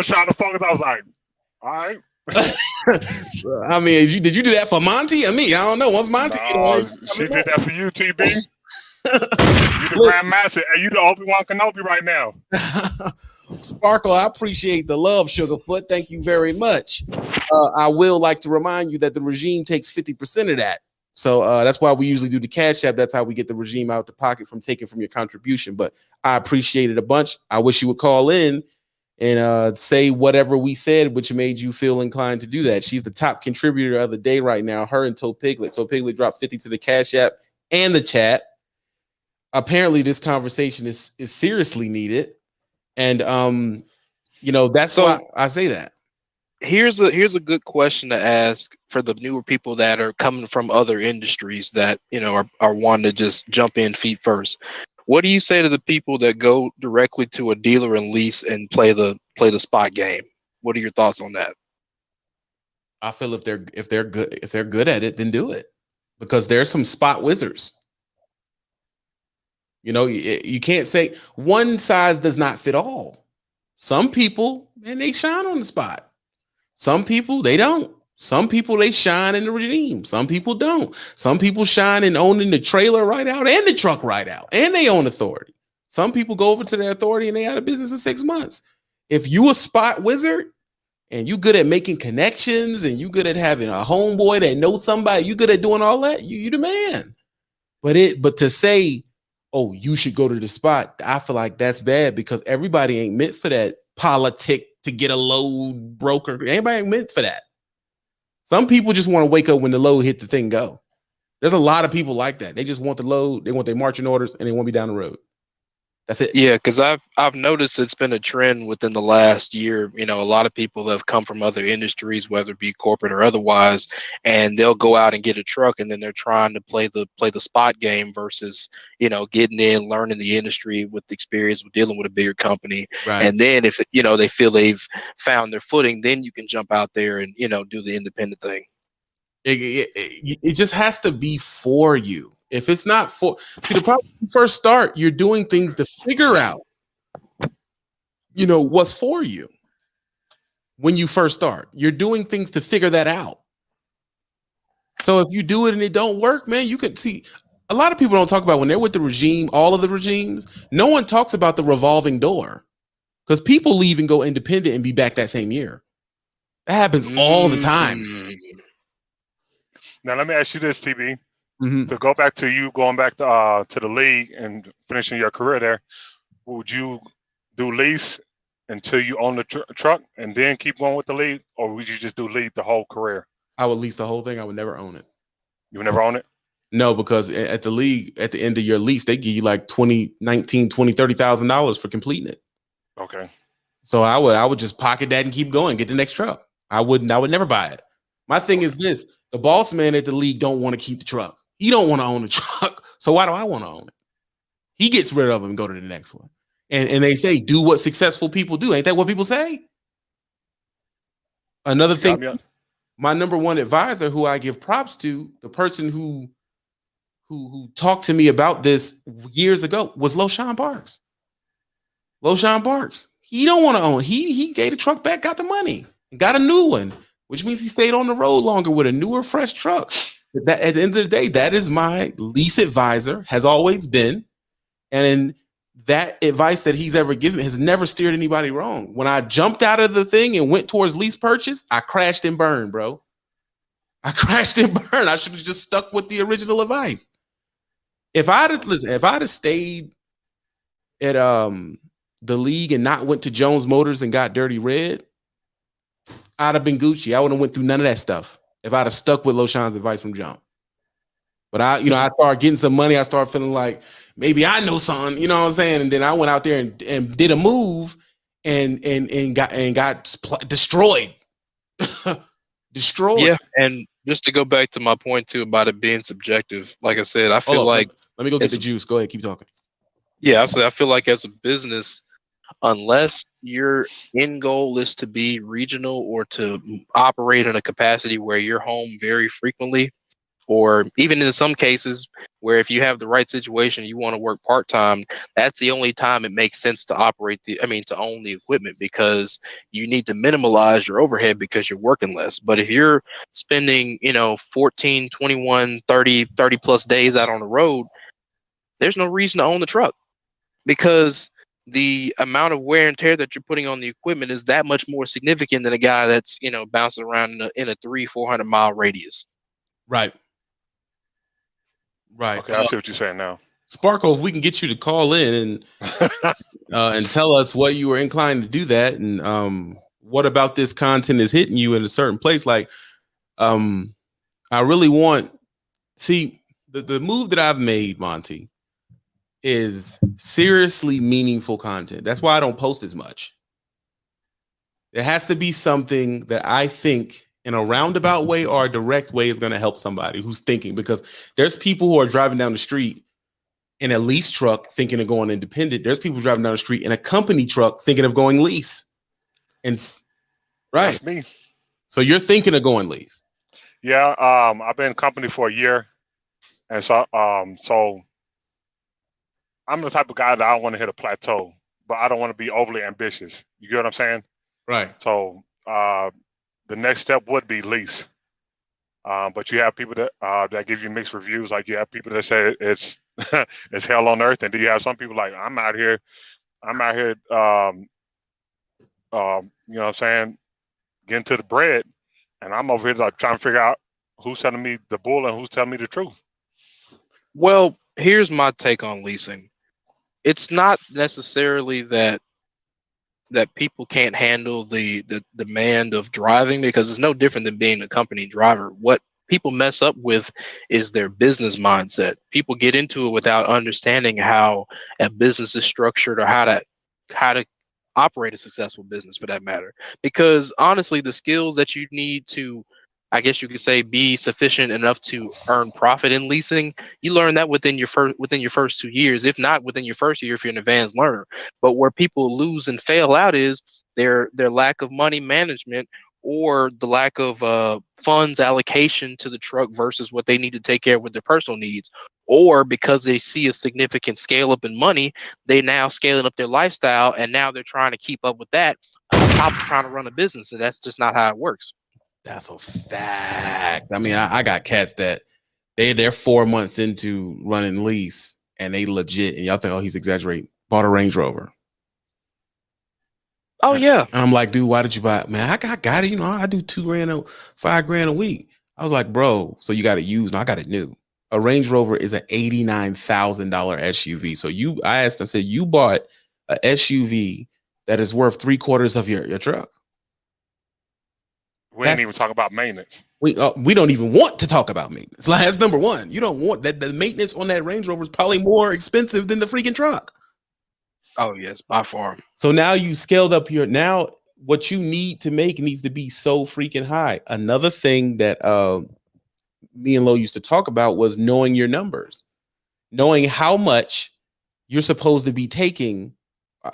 trying to focus. I was like, all right. I mean, did you do that for Monty or me? I don't know. Once Monty, she did that for you, TB. You the Grandmaster, and you the Obi-Wan Kenobi right now. Sparkle, I appreciate the love, Sugarfoot. Thank you very much. I will like to remind you that the regime takes 50% of that. So that's why we usually do the Cash App. That's how we get the regime out the pocket from taking from your contribution. But I appreciate it a bunch. I wish you would call in and say whatever we said, which made you feel inclined to do that. She's the top contributor of the day right now, her and Toe Piglet. Toe Piglet dropped 50 to the Cash App and the chat. Apparently, this conversation is seriously needed. And, that's why I say that. Here's a good question to ask for the newer people that are coming from other industries that, are wanting to just jump in feet first. What do you say to the people that go directly to a dealer and lease and play the spot game? What are your thoughts on that? I feel if they're good at it, then do it, because there's some spot wizards. You can't say one size does not fit all. Some people, man, they shine on the spot. Some people, they don't. Some people, they shine in the regime. Some people don't. Some people shine in owning the trailer right out and the truck right out, and they own authority. Some people go over to their authority and they out of business in 6 months. If you a spot wizard and you good at making connections and you good at having a homeboy that knows somebody, you good at doing all that, you the man. But to say, oh, you should go to the spot, I feel like that's bad, because everybody ain't meant for that politic to get a load broker. Anybody ain't meant for that. Some people just want to wake up when the load hit the thing go. There's a lot of people like that. They just want the load, they want their marching orders, and they want to be down the road. That's it. Yeah, because I've noticed it's been a trend within the last year. A lot of people have come from other industries, whether it be corporate or otherwise, and they'll go out and get a truck, and then they're trying to play the spot game versus getting in, learning the industry with the experience with dealing with a bigger company. Right. And then if they feel they've found their footing, then you can jump out there and do the independent thing. It just has to be for you. If it's not for, see, the problem when you first start, you're doing things to figure out, what's for you. When you first start, you're doing things to figure that out. So if you do it and it don't work, man, you can see a lot of people don't talk about when they're with the regime, all of the regimes, no one talks about the revolving door, because people leave and go independent and be back that same year. That happens all the time. Now, let me ask you this, TB. Mm-hmm. To go back to you going back to the league and finishing your career there, would you do lease until you own the truck and then keep going with the league, or would you just do lease the whole career? I would lease the whole thing. I would never own it. You would never own it? No, because at the league, at the end of your lease, they give you like $30,000 for completing it. Okay. So I would just pocket that and keep going, get the next truck. I would never buy it. My thing is this: the boss man at the league don't want to keep the truck. He don't want to own the truck. So why do I want to own it? He gets rid of it and go to the next one. And they say, do what successful people do. Ain't that what people say? Another thing, my number one advisor, who I give props to, the person who talked to me about this years ago, was LoShawn Parks. LoShawn Parks. He don't want to own. He gave the truck back, got the money, and got a new one, which means he stayed on the road longer with a newer, fresh truck. That at the end of the day, that is my lease advisor, has always been. And that advice that he's ever given has never steered anybody wrong. When I jumped out of the thing and went towards lease purchase, I crashed and burned, bro. I crashed and burned. I should have just stuck with the original advice. If I'd have stayed at the league and not went to Jones Motors and got Dirty Red, I'd have been Gucci. I wouldn't have went through none of that stuff if I'd have stuck with LoShawn's advice from jump. But I started getting some money. I started feeling like maybe I know something, you know what I'm saying? And then I went out there and did a move, and got destroyed. Destroyed. Yeah, and just to go back to my point too about it being subjective, like I said, I feel Hold up, like let me go get as the juice. Go ahead, keep talking. yeah, I feel like as a business, unless your end goal is to be regional or to operate in a capacity where you're home very frequently, or even in some cases where if you have the right situation, you want to work part time, that's the only time it makes sense to to own the equipment, because you need to minimalize your overhead because you're working less. But if you're spending, 14, 21, 30 plus days out on the road, there's no reason to own the truck, because the amount of wear and tear that you're putting on the equipment is that much more significant than a guy that's bouncing around in a 300-400 mile radius. Right. Okay, I see what you're saying now. Sparkle, if we can get you to call in and tell us what you were inclined to do that, and what about this content is hitting you in a certain place. Like, I really want the move that I've made, Monty, is seriously meaningful content. That's why I don't post as much. There has to be something that I think in a roundabout way or a direct way is going to help somebody who's thinking, because there's people who are driving down the street in a lease truck thinking of going independent. There's people driving down the street in a company truck thinking of going lease. And right. That's me. So you're thinking of going lease. Yeah, I've been in company for a year, and so I'm the type of guy that I don't want to hit a plateau, but I don't want to be overly ambitious. You get what I'm saying? Right. So the next step would be lease. But you have people that give you mixed reviews. Like you have people that say it's it's hell on earth, and then you have some people like I'm out here, you know what I'm saying, getting to the bread, and I'm over here like trying to figure out who's telling me the bull and who's telling me the truth. Well, here's my take on leasing. It's not necessarily that people can't handle the demand of driving, because it's no different than being a company driver. What people mess up with is their business mindset. People get into it without understanding how a business is structured, or how to operate a successful business, for that matter. Because honestly, the skills that you need to, I guess you could say, be sufficient enough to earn profit in leasing, you learn that within your first 2 years, if not within your first year if you're an advanced learner. But where people lose and fail out is their lack of money management, or the lack of funds allocation to the truck versus what they need to take care of with their personal needs. Or because they see a significant scale up in money, they now scaling up their lifestyle, and now they're trying to keep up with that on top of trying to run a business, and that's just not how it works. That's a fact. I mean, I got cats that they're 4 months into running lease, and they legit, and y'all think, oh, he's exaggerating, bought a Range Rover. Oh yeah. And I'm like, dude, why did you buy it? Man, I got it. I do $2,000, $5,000 a week. I was like, bro, so you got it used? No, I got it new. A Range Rover is an $89,000 SUV. So I asked, I said, you bought a SUV that is worth 3/4 of your truck. We ain't even talking about maintenance. We don't even want to talk about maintenance. Like, that's number one. You don't want that. The maintenance on that Range Rover is probably more expensive than the freaking truck. Oh yes, by far. So now you scaled up now what you need to make needs to be so freaking high. Another thing that me and Lo used to talk about was knowing your numbers, knowing how much you're supposed to be taking.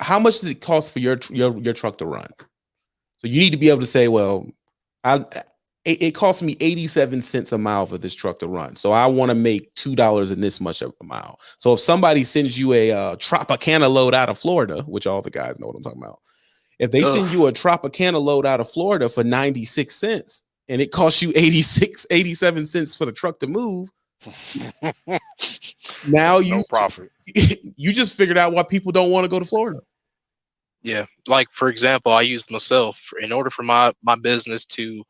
How much does it cost for your truck to run? So you need to be able to say, well, it costs me 87 cents a mile for this truck to run. So I want to make $2 in this much of a mile. So if somebody sends you a Tropicana load out of Florida, which all the guys know what I'm talking about, if they send you a Tropicana load out of Florida for 96 cents and it costs you 87 cents for the truck to move, now no profit. You just figured out why people don't want to go to Florida. Yeah, like for example, I use myself in order for my business to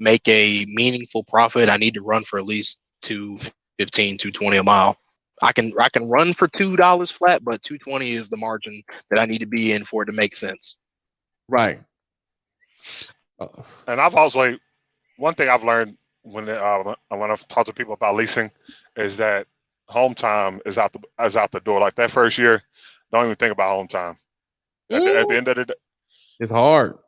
make a meaningful profit. I need to run for at least $2.15, $2.20 a mile. I can run for $2 flat, but $2.20 is the margin that I need to be in for it to make sense. Right. And I've also, one thing I've learned when I've talked to people about leasing is that home time is out the door. Like that first year, don't even think about home time. At the end of the day, It's hard.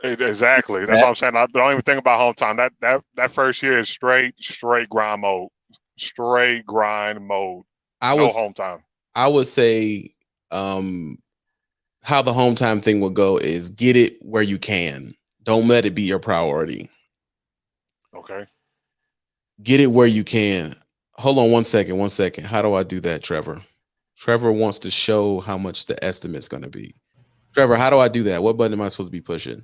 Exactly. That's what I'm saying. I don't even think about home time. That first year is straight grind mode. Straight grind mode. No home time. I would say how the home time thing would go is get it where you can. Don't let it be your priority. Okay. Get it where you can. Hold on 1 second. 1 second. How do I do that, Trevor? Trevor wants to show how much the estimate's going to be. Trevor, how do I do that? What button am I supposed to be pushing?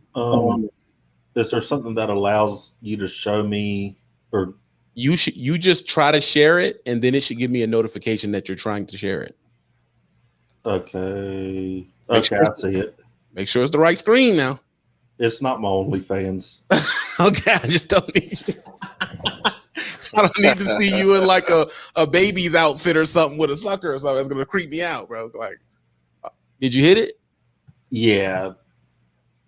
Is there something that allows you to show me, or you just try to share it, and then it should give me a notification that you're trying to share it. Okay. I see it. Make sure it's the right screen now. It's not my OnlyFans. Okay, I just don't need you. I don't need to see you in like a baby's outfit or something with a sucker or something. That's gonna creep me out, bro. Like, did you hit it? Yeah.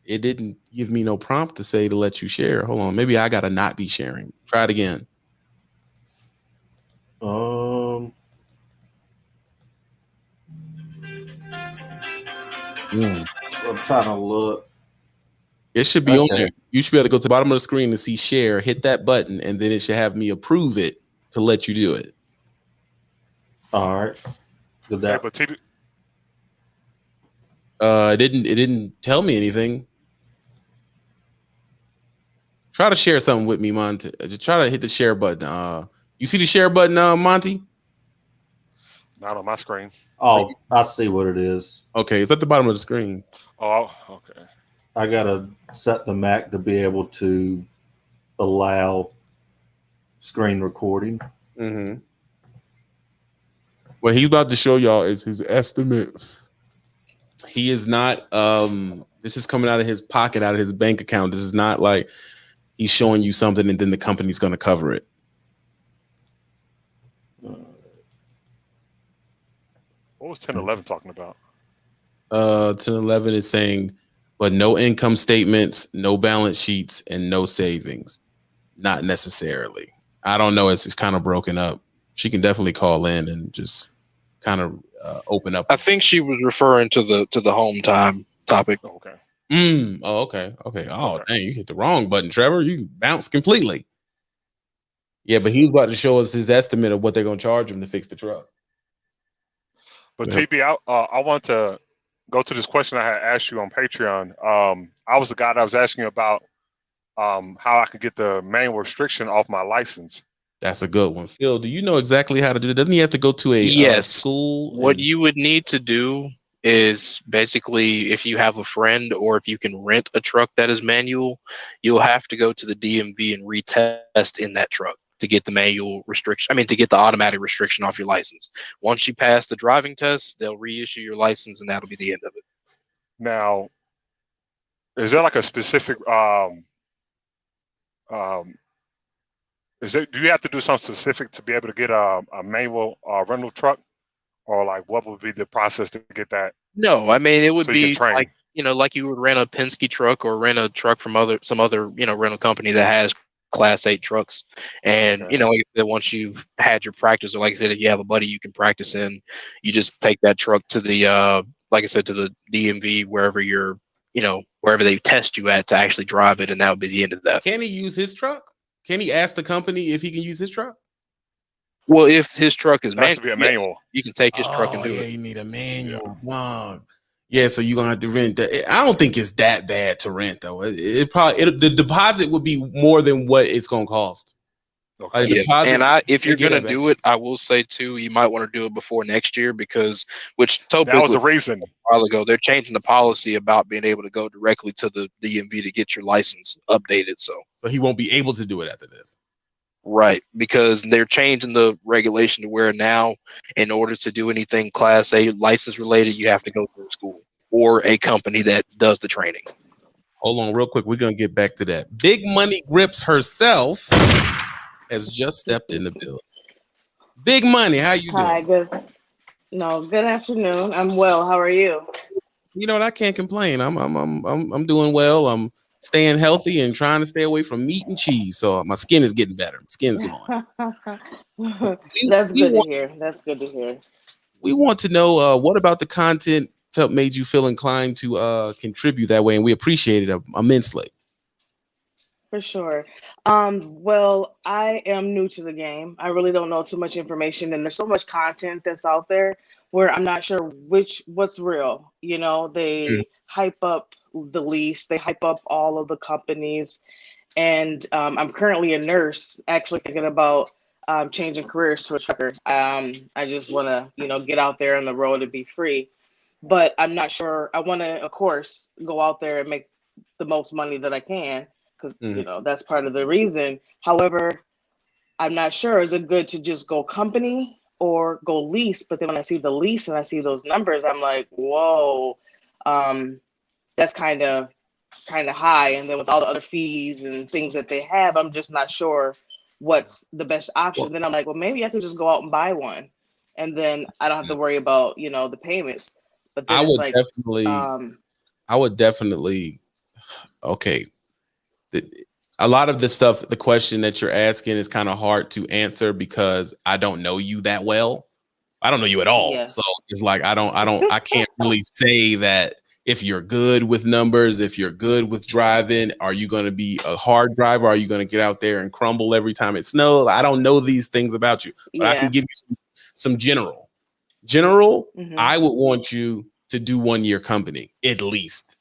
It didn't give me no prompt to say to let you share. Hold on, maybe I gotta not be sharing. Try it again. I'm trying to look. It should be on there. You should be able to go to the bottom of the screen and see share, hit that button, and then it should have me approve it to let you do it. All right. Did that? It didn't tell me anything. Try to share something with me, Monty. Just try to hit the share button. You see the share button, Monty? Not on my screen. Oh, I see what it is. Okay, it's at the bottom of the screen. Oh, okay. I gotta set the Mac to be able to allow screen recording. Mm-hmm. What he's about to show y'all is his estimate. He is not. This is coming out of his pocket, out of his bank account. This is not like he's showing you something and then the company's going to cover it. What was 1011 talking about? 1011 is saying, but no income statements, no balance sheets, and no savings. Not necessarily. I don't know. It's kind of broken up. She can definitely call in and just kind of open up. I think she was referring to the home time topic. Okay. Oh, okay. Okay. Oh, okay. Dang, you hit the wrong button, Trevor. You bounced completely. Yeah, but he's about to show us his estimate of what they're going to charge him to fix the truck. But TB, I want to go to this question I had asked you on Patreon. I was the guy that was asking you about how I could get the manual restriction off my license. That's a good one. Phil, do you know exactly how to do it? Doesn't he have to go to a school? What you would need to do is basically, if you have a friend or if you can rent a truck that is manual, you'll have to go to the DMV and retest in that truck to get the manual restriction. I mean, to get the automatic restriction off your license. Once you pass the driving test, they'll reissue your license and that'll be the end of it. Now, is there like a specific, do you have to do something specific to be able to get a manual rental truck, or like what would be the process to get that? No, I mean, it would so be like, like you would rent a Penske truck or rent a truck from some other rental company that has Class 8 trucks. And, like I said, once you've had your practice, or like I said, if you have a buddy you can practice in, you just take that truck to the, like I said, to the DMV, wherever wherever they test you at to actually drive it. And that would be the end of that. Can he use his truck? Can he ask the company if he can use his truck? Well, if his truck is manual, yes, you can take his truck and do it. You need a manual. Wow. Yeah, so you're gonna have to rent that. I don't think it's that bad to rent though. The deposit would be more than what it's gonna cost. Okay. And if you're gonna do it, I will say too, you might want to do it before next year because that was the reason. A while ago, they're changing the policy about being able to go directly to the DMV to get your license updated. So he won't be able to do it after this. Right, because they're changing the regulation to where now, in order to do anything Class A license related, you have to go through a school or a company that does the training. Hold on real quick. We're going to get back to that. Big Money Grips herself has just stepped in the building. Big Money, how you doing? Hi, good afternoon. I'm well. How are you? You know what? I can't complain. I'm doing well. I'm staying healthy and trying to stay away from meat and cheese. So my skin is getting better. My skin's glowing. That's good to hear. That's good to hear. We want to know what about the content made you feel inclined to contribute that way, and we appreciate it immensely. For sure. Well, I am new to the game. I really don't know too much information, and there's so much content that's out there where I'm not sure what's real. You know, Mm. they hype up the lease, they hype up all of the companies, and I'm currently a nurse, actually thinking about changing careers to a trucker. I just want to, get out there on the road and be free, but I'm not sure. I want to, of course, go out there and make the most money that I can because Mm. that's part of the reason. However, I'm not sure. Is it good to just go company or go lease? But then when I see the lease and I see those numbers, I'm like, whoa, that's kind of high. And then with all the other fees and things that they have, I'm just not sure what's the best option. Well, Then I'm like, well, maybe I could just go out and buy one, and then I don't have to worry about the payments. But then I it's would like, definitely, I would definitely. Okay, a lot of the stuff, the question that you're asking is kind of hard to answer because I don't know you that well. I don't know you at all. So yes, it's like I can't really say that if you're good with numbers, if you're good with driving, are you going to be a hard driver? Are you going to get out there and crumble every time it snows? I don't know these things about you, but I can yeah, give you some general. General, hmm, I would want you to do 1 year company at least.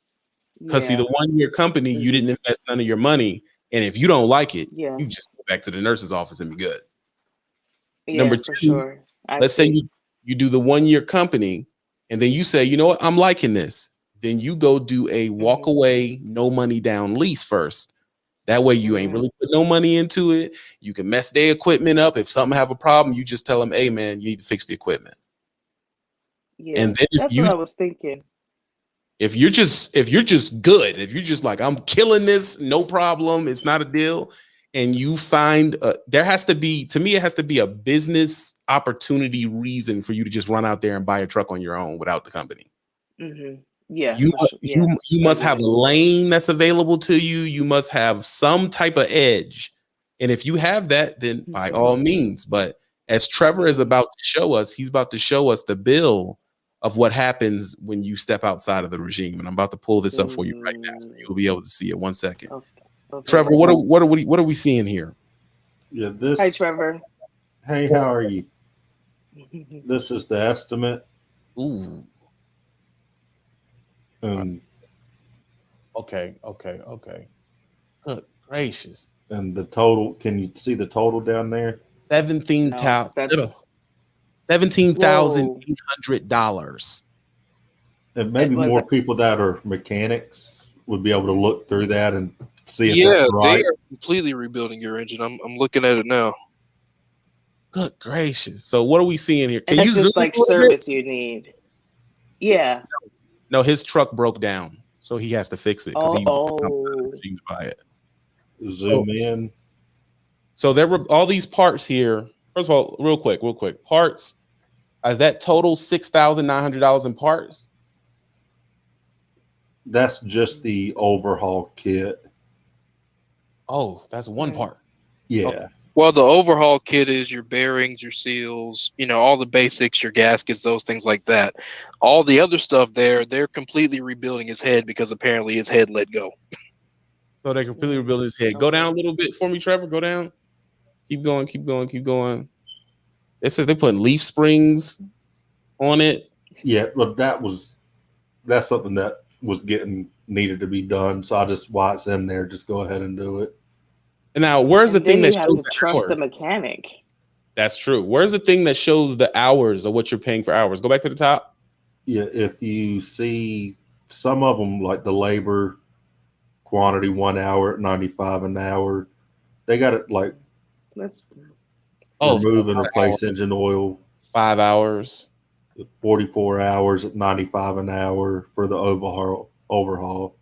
Because see, the yeah, 1 year company, you hmm, didn't invest none of your money. And if you don't like it, you yes, just go back to the nurse's office and be good. Number yeah, for two, sure. I let's say see. you do the 1 year company, and then you say, you know what, I'm liking this. Then you go do a walk Hmm, away, no money down lease first. That way you ain't hmm, really put no money into it. You can mess their equipment up. If something have a problem, you just tell them, hey man, you need to fix the equipment. yeah, And then that's what I was thinking. if you're just good, if you're just like I'm killing this, no problem, it's not a deal, and you find there has to be, to me, it has to be a business opportunity reason for you to just run out there and buy a truck on your own without the company. Hmm, yeah, You for sure. Yes, you I must get have a it. lane that's available to you. You must have some type of edge, and if you have that, then by Hmm, all means. But as Trevor is hmm, about to show us, he's about to show us the bill of what happens when you step outside of the regime. And I'm about to pull this up for you right now, so you'll be able to see it. 1 second, okay, okay. Trevor. What are we seeing here? Yeah, Hi, this. Trevor. Hey, how are you? This is the estimate, Ooh, and okay. Good gracious, and the total. Can you see the total down there? seventeen No, thousand. that's whoa. $17,800. And It maybe was more people that are mechanics would be able to look through that and see if that's Yeah, they right. are completely rebuilding your engine. I'm looking at it now. Good gracious. So what are we seeing here? and Can you that's zoom just in like a little bit? service you need. Yeah. No, his truck broke down, so he has to fix it because he went outside the Oh. machine to buy it. So, Zoom in. so there were all these parts here. First of all, real quick, parts. Is that total $6,900 in parts? That's just the overhaul kit. Oh, that's one Mm, part. Okay. Yeah. Well, the overhaul kit is your bearings, your seals, all the basics, your gaskets, those things like that. All the other stuff there, they're completely rebuilding his head because apparently his head let go. So they completely mm, rebuilt his head. Go down a okay. little bit for me, Trevor. Go down. Keep going. Keep going. Keep going. It says they put leaf springs on it. Yeah, but that's something that was getting needed to be done. So I just why it's in there, just go ahead and do it. And now, where's the And thing then that you have shows to the trust the hours? mechanic. That's true. Where's the thing that shows the hours of what you're paying for hours? Go back to the top. Yeah, if you see some of them like the labor quantity 1 hour at 95 an hour, they got it like That's Oh, so remove and about an hour, replace engine oil 5 hours. 44 hours at 95 an hour for the overhaul.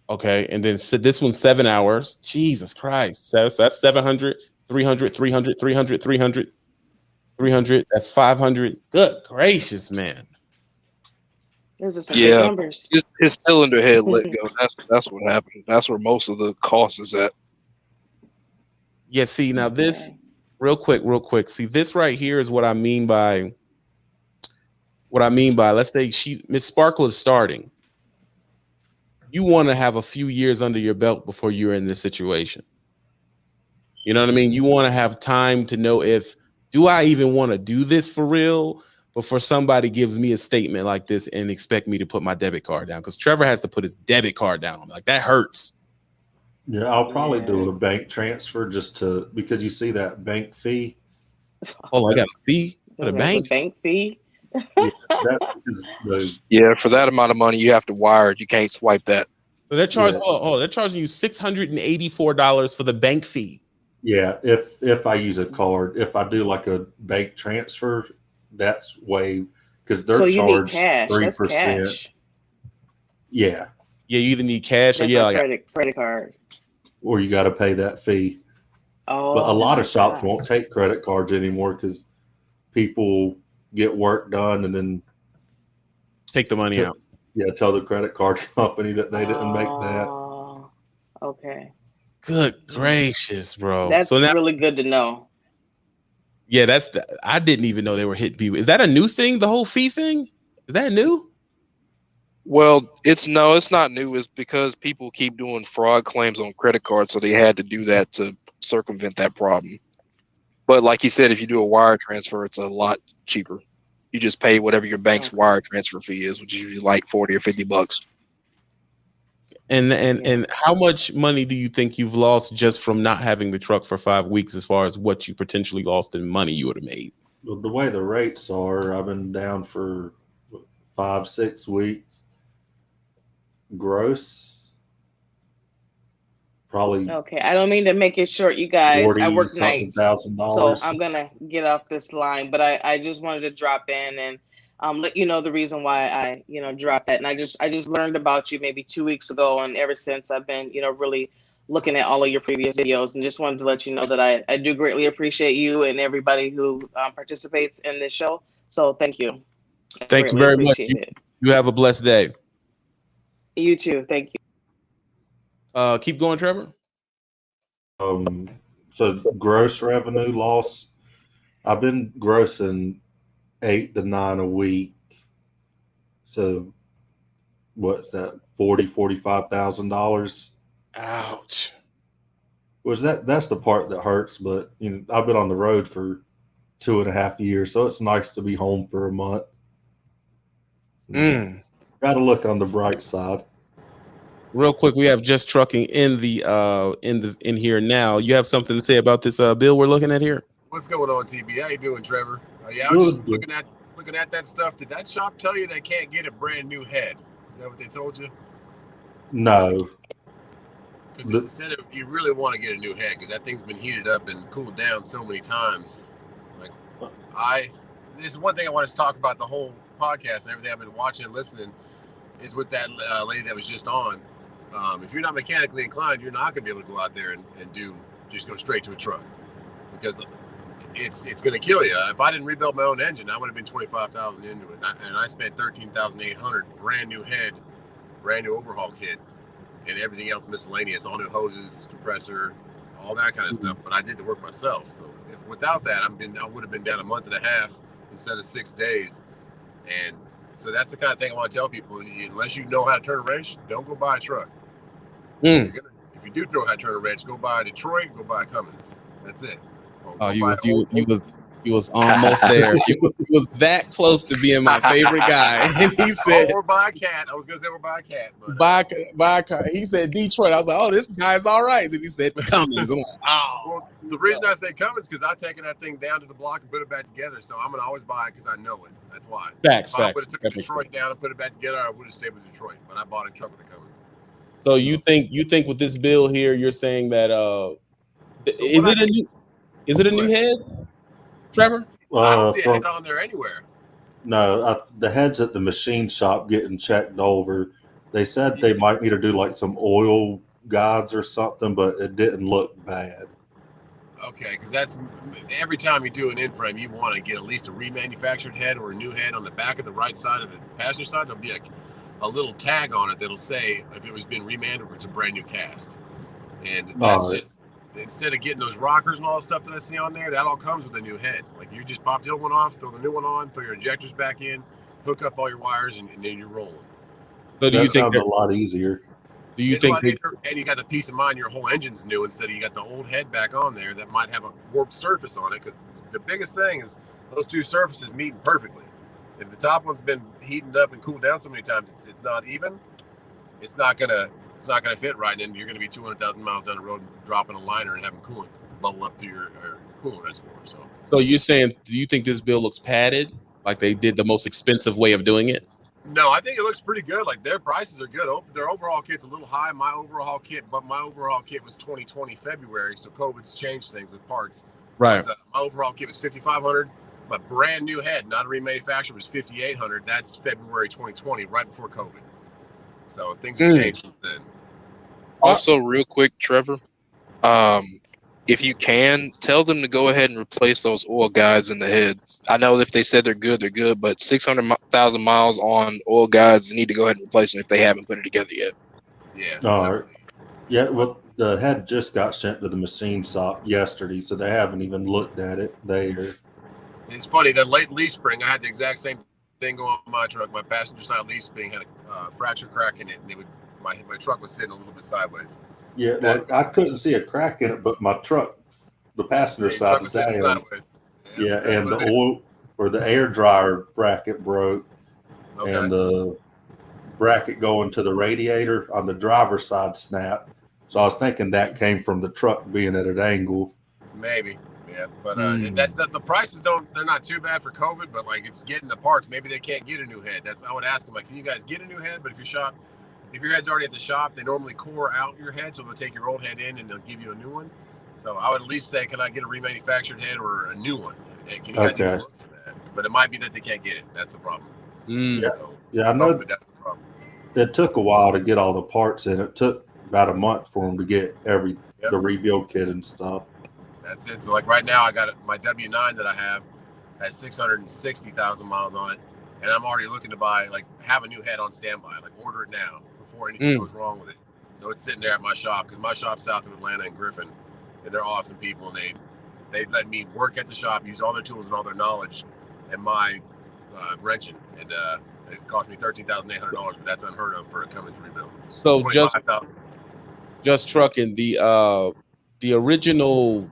Okay. And then this one's 7 hours. Jesus Christ. So that's 700, 300, 300, 300, 300, 300. That's 500. Good gracious, man. those are some big Yeah, numbers. his cylinder head let go. That's what happened. That's where most of the cost is at. Yeah. See, now this, Okay. real quick. See, this right here is what I mean by What I mean by, let's say Miss Sparkle is starting. You want to have a few years under your belt before you're in this situation. You know what I mean? You want to have time to know do I even want to do this for real before somebody gives me a statement like this and expect me to put my debit card down. Because Trevor has to put his debit card down. Like, that hurts. Yeah, I'll probably do a bank transfer because you see that bank fee. Oh, I got a fee for the There's bank? a bank fee. Yeah, that is for that amount of money, you have to wire it. You can't swipe that. So they're charging. They're charging you $684 for the bank fee. Yeah, if I use a card, if I do like a bank transfer, that's way because they're charged 3%. Yeah, you either need cash that's or credit card, or you got to pay that fee. Oh, but a lot of shops won't take credit cards anymore because people get work done and then take the money out. Yeah, tell the credit card company that they didn't make that. Okay. Good gracious, bro. That's really good to know. Yeah, I didn't even know they were hitting people. Is that a new thing? The whole fee thing? Is that new? Well, it's not new. It's because people keep doing fraud claims on credit cards, so they had to do that to circumvent that problem. But like you said, if you do a wire transfer, it's a lot cheaper. You just pay whatever your bank's wire transfer fee is, which is usually like $40 or $50. And how much money do you think you've lost just from not having the truck for 5 weeks, as far as what you potentially lost in money you would have made? Well, the way the rates are, I've been down for 5-6 weeks. Gross, probably. Okay, I don't mean to make it short, you guys. I work nights, so I'm gonna get off this line. But I just wanted to drop in and let you know the reason why I dropped that. And I just learned about you maybe 2 weeks ago, and ever since I've been really looking at all of your previous videos, and just wanted to let you know that I do greatly appreciate you and everybody who participates in this show. So thank you. Thank you very much. You have a blessed day. You too. Thank you. Keep going, Trevor. So gross revenue loss, I've been grossing 8 to 9 a week. So what's that? $45,000. Ouch. Was that's the part that hurts, but I've been on the road for 2.5 years, so it's nice to be home for a month. Got to look on the bright side. Real quick, we have Just Trucking in here now. You have something to say about this bill we're looking at here? What's going on, TB? How you doing, Trevor? Yeah, I was just looking at that stuff. Did that shop tell you they can't get a brand new head? Is that what they told you? No. Because it said if you really want to get a new head, because that thing's been heated up and cooled down so many times. This is one thing I want to talk about the whole podcast and everything I've been watching and listening is with that lady that was just on. If you're not mechanically inclined, you're not going to be able to go out there and just go straight to a truck, because it's going to kill you. If I didn't rebuild my own engine, I would have been $25,000 into it, and I spent $13,800, brand new head, brand new overhaul kit, and everything else miscellaneous, all new hoses, compressor, all that kind of stuff. But I did the work myself. So if without that, I would have been down a month and a half instead of 6 days. And so that's the kind of thing I want to tell people. Unless you know how to turn a wrench, don't go buy a truck. If you do know how to turn a wrench, go buy a Detroit, go buy a Cummins. That's it. He was almost there. He was that close to being my favorite guy. And he said, or buy a cat. I was going to say, or buy a cat. But, buy a car. He said Detroit. I was like, oh, this guy's all right. Then he said Cummins. I'm like, oh. Well, the reason I say Cummins because I've taken that thing down to the block and put it back together. So I'm going to always buy it because I know it. That's why. Facts. If I would have took Detroit down and put it back together, I would have stayed with Detroit. But I bought a truck with a Cummins. So you think with this bill here, you're saying that is it a new head, Trevor? I don't see a head on there anywhere. No, the heads at the machine shop getting checked over. They said they might need to do like some oil guides or something, but it didn't look bad. Okay, because that's every time you do an in-frame, you want to get at least a remanufactured head or a new head on the back of the right side of the passenger side. There'll be a little tag on it that'll say if it was been remanded or it's a brand new cast. And that's just, instead of getting those rockers and all the stuff that I see on there, that all comes with a new head. Like you just pop the old one off, throw the new one on, throw your injectors back in, hook up all your wires, and then you're rolling. So do you That think sounds a lot easier. do you It's think a lot that, easier, and you got the peace of mind your whole engine's new instead of you got the old head back on there that might have a warped surface on it. Because the biggest thing is those two surfaces meeting perfectly. If the top one's been heated up and cooled down so many times, it's not even. It's not gonna fit right, and you're gonna be 200,000 miles down the road dropping a liner and having coolant bubble up to your coolant reservoir. so you're saying, do you think this bill looks padded, like they did the most expensive way of doing it? No, I think it looks pretty good. Like their prices are good. Their overall kit's a little high. My overall kit was 2020 February, so COVID's changed things with parts. Right. My overall kit was 5,500. My brand new head, not a remanufactured, was 5,800. That's February 2020, right before COVID. So things have changed since then. Also, real quick, Trevor, if you can, tell them to go ahead and replace those oil guides in the head. I know if they said they're good, but 600,000 miles on oil guides, they need to go ahead and replace them if they haven't put it together yet. Yeah. All right. Yeah, well, the head just got sent to the machine shop yesterday, so they haven't even looked at it there. It's funny, that late leaf spring, I had the exact same thing going on my truck. My passenger side leaf spring had a fracture crack in it, and my truck was sitting a little bit sideways. Yeah, well, I couldn't see a crack in it, but my truck, the passenger side was down. Sideways. Yeah, and the oil or the air dryer bracket broke, and the bracket going to the radiator on the driver's side snapped. So I was thinking that came from the truck being at an angle. Maybe, yeah, but the prices they're not too bad for COVID, but like it's getting the parts. Maybe they can't get a new head. I would ask them, like, can you guys get a new head? But if your head's already at the shop, they normally core out your head, so they'll take your old head in and they'll give you a new one. So I would at least say, can I get a remanufactured head or a new one? Can you guys even look for that? But it might be that they can't get it. That's the problem. Yeah, I know. That's the problem. It took a while to get all the parts in. It took about a month for them to get the rebuild kit and stuff. That's it. So like right now, I got my W9 that I have has 660,000 miles on it, and I'm already looking to have a new head on standby, like order it now before anything goes wrong with it. So it's sitting there at my shop because my shop's south of Atlanta in Griffin, and they're awesome people, and they let me work at the shop, use all their tools and all their knowledge, and my wrenching, and it cost me $13,800, but that's unheard of for a Cummins rebuild. So just trucking, the original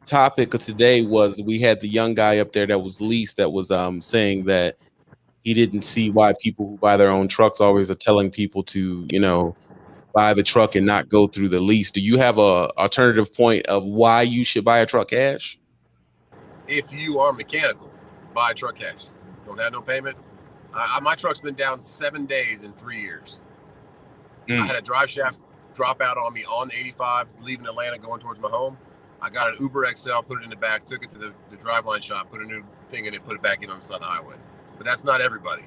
topic of today was we had the young guy up there that was leased that was saying that he didn't see why people who buy their own trucks always are telling people to, buy the truck and not go through the lease. Do you have a alternative point of why you should buy a truck cash? If you are mechanical, buy a truck cash. Don't have no payment. My truck's been down 7 days in 3 years. I had a drive shaft drop out on me on 85, leaving Atlanta, going towards my home. I got an Uber XL, put it in the back, took it to the driveline shop, put a new thing in it, put it back in on the side of the highway. But that's not everybody.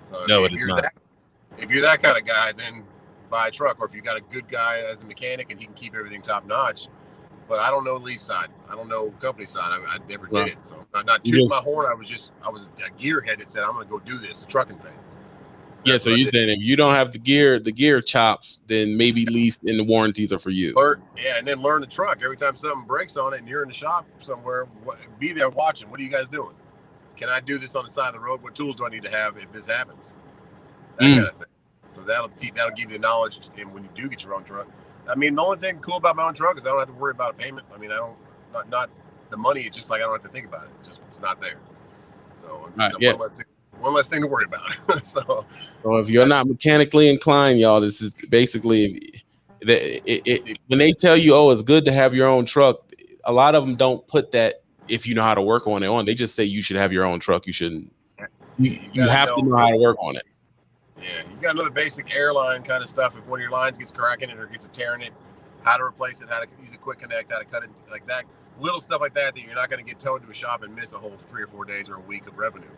So no, if you're that kind of guy, then buy a truck. Or if you got a good guy as a mechanic and he can keep everything top notch. But I don't know lease side. I don't know company side. I never did it. So I'm not tooting my horn. I was a gearhead that said I'm going to go do this trucking thing. Yeah, so you're saying if you don't have the gear chops, then maybe lease and the warranties are for you. And then learn the truck. Every time something breaks on it and you're in the shop somewhere, be there watching. What are you guys doing? Can I do this on the side of the road? What tools do I need to have if this happens? That kind of thing. So that'll give you the knowledge when you do get your own truck. I mean, the only thing cool about my own truck is I don't have to worry about a payment. I mean, not the money. It's just like I don't have to think about it. It's not there. So one less thing to worry about. So if you're not mechanically inclined, y'all, this is basically when they tell you, oh, it's good to have your own truck. A lot of them don't put that if you know how to work on it on. They just say you should have your own truck. You shouldn't. You have to know how to work on it. Yeah, you got another basic airline kind of stuff. If one of your lines gets cracking it or gets a tear in it, how to replace it, how to use a quick connect, how to cut it, like that. Little stuff like that you're not going to get towed to a shop and miss a whole 3 or 4 days or a week of revenue.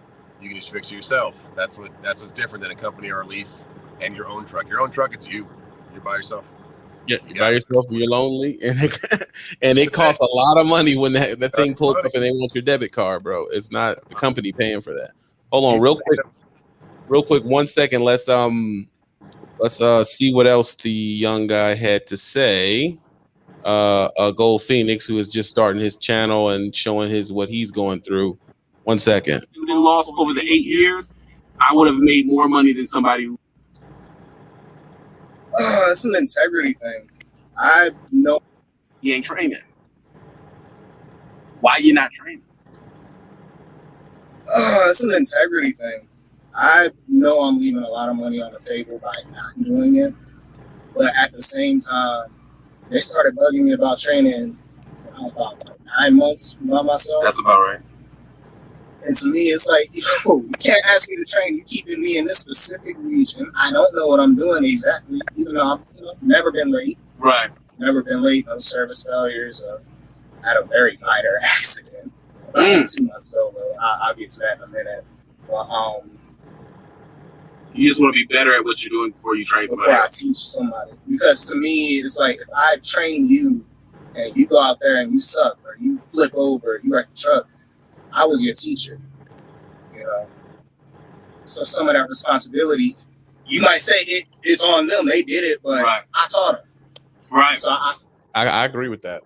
You can just fix it yourself. That's what's different than a company or a lease and your own truck. Your own truck, it's you. You're by yourself. Yeah, you're by yourself. You're lonely, and it costs a lot of money when that thing pulls up and they want your debit card, bro. It's not the company paying for that. Hold on, real quick, 1 second. Let's see what else the young guy had to say. Gold Phoenix, who is just starting his channel and showing what he's going through. 1 second. Student loss over the 8 years. I would have made more money than somebody who. It's an integrity thing. I know You ain't training. Why you not training? it's an integrity thing. I know I'm leaving a lot of money on the table by not doing it, but at the same time, they started bugging me about training about 9 months by myself. That's about right. And to me, it's like, yo, you can't ask me to train. You keeping me in this specific region. I don't know what I'm doing exactly, even though I've never been late. Right. Never been late. No service failures. Had a very minor accident about 2 months solo. I'll get to that in a minute. But, you just want to be better at what you're doing before you train somebody before else. I teach somebody. Because to me, it's like if I train you and you go out there and you suck or you flip over, you wreck the truck, I was your teacher, you know. So some of that responsibility, you might say it's on them. They did it, but Right. I taught them. Right. So I agree with that.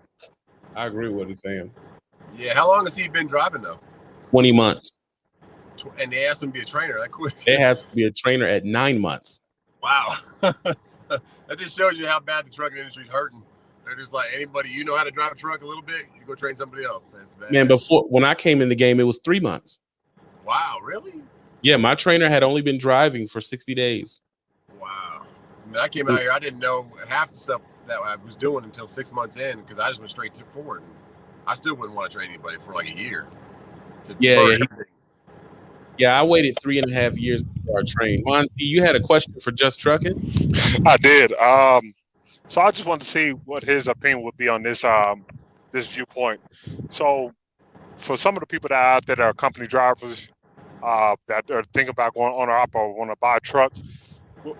I agree with what he's saying. Yeah, how long has he been driving though? 20 months. And they asked him to be a trainer that quick. It has to be a trainer at 9 months. Wow. That just shows you how bad the trucking industry's hurting. They're just like, anybody, you know how to drive a truck a little bit, you go train somebody else. That's bad. Man, before when I came in the game, it was 3 months. Wow, really? Yeah, my trainer had only been driving for 60 days. Wow. I mean, I came out here, I didn't know half the stuff that I was doing until 6 months in because I just went straight forward. I still wouldn't want to train anybody for like a year. Yeah, I waited 3.5 years before I trained. Monty, you had a question for Just Trucking? I did. So I just wanted to see what his opinion would be on this this viewpoint. So for some of the people that are out there that are company drivers that are thinking about going on or or want to buy a truck,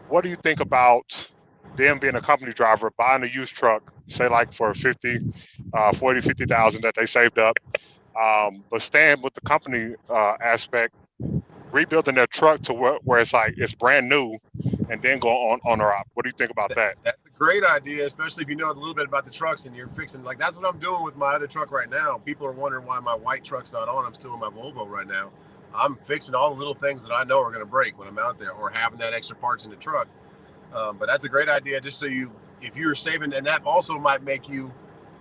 what do you think about them being a company driver, buying a used truck, say like for 50,000 that they saved up, but staying with the company aspect, rebuilding their truck to where it's like it's brand new, and then go on or op. What do you think about that? That's a great idea, especially if you know a little bit about the trucks and you're fixing. Like that's what I'm doing with my other truck right now. People are wondering why my white truck's not on. I'm still in my Volvo right now. I'm fixing all the little things that I know are going to break when I'm out there, or having that extra parts in the truck. But that's a great idea, just so if you're saving, and that also might make you,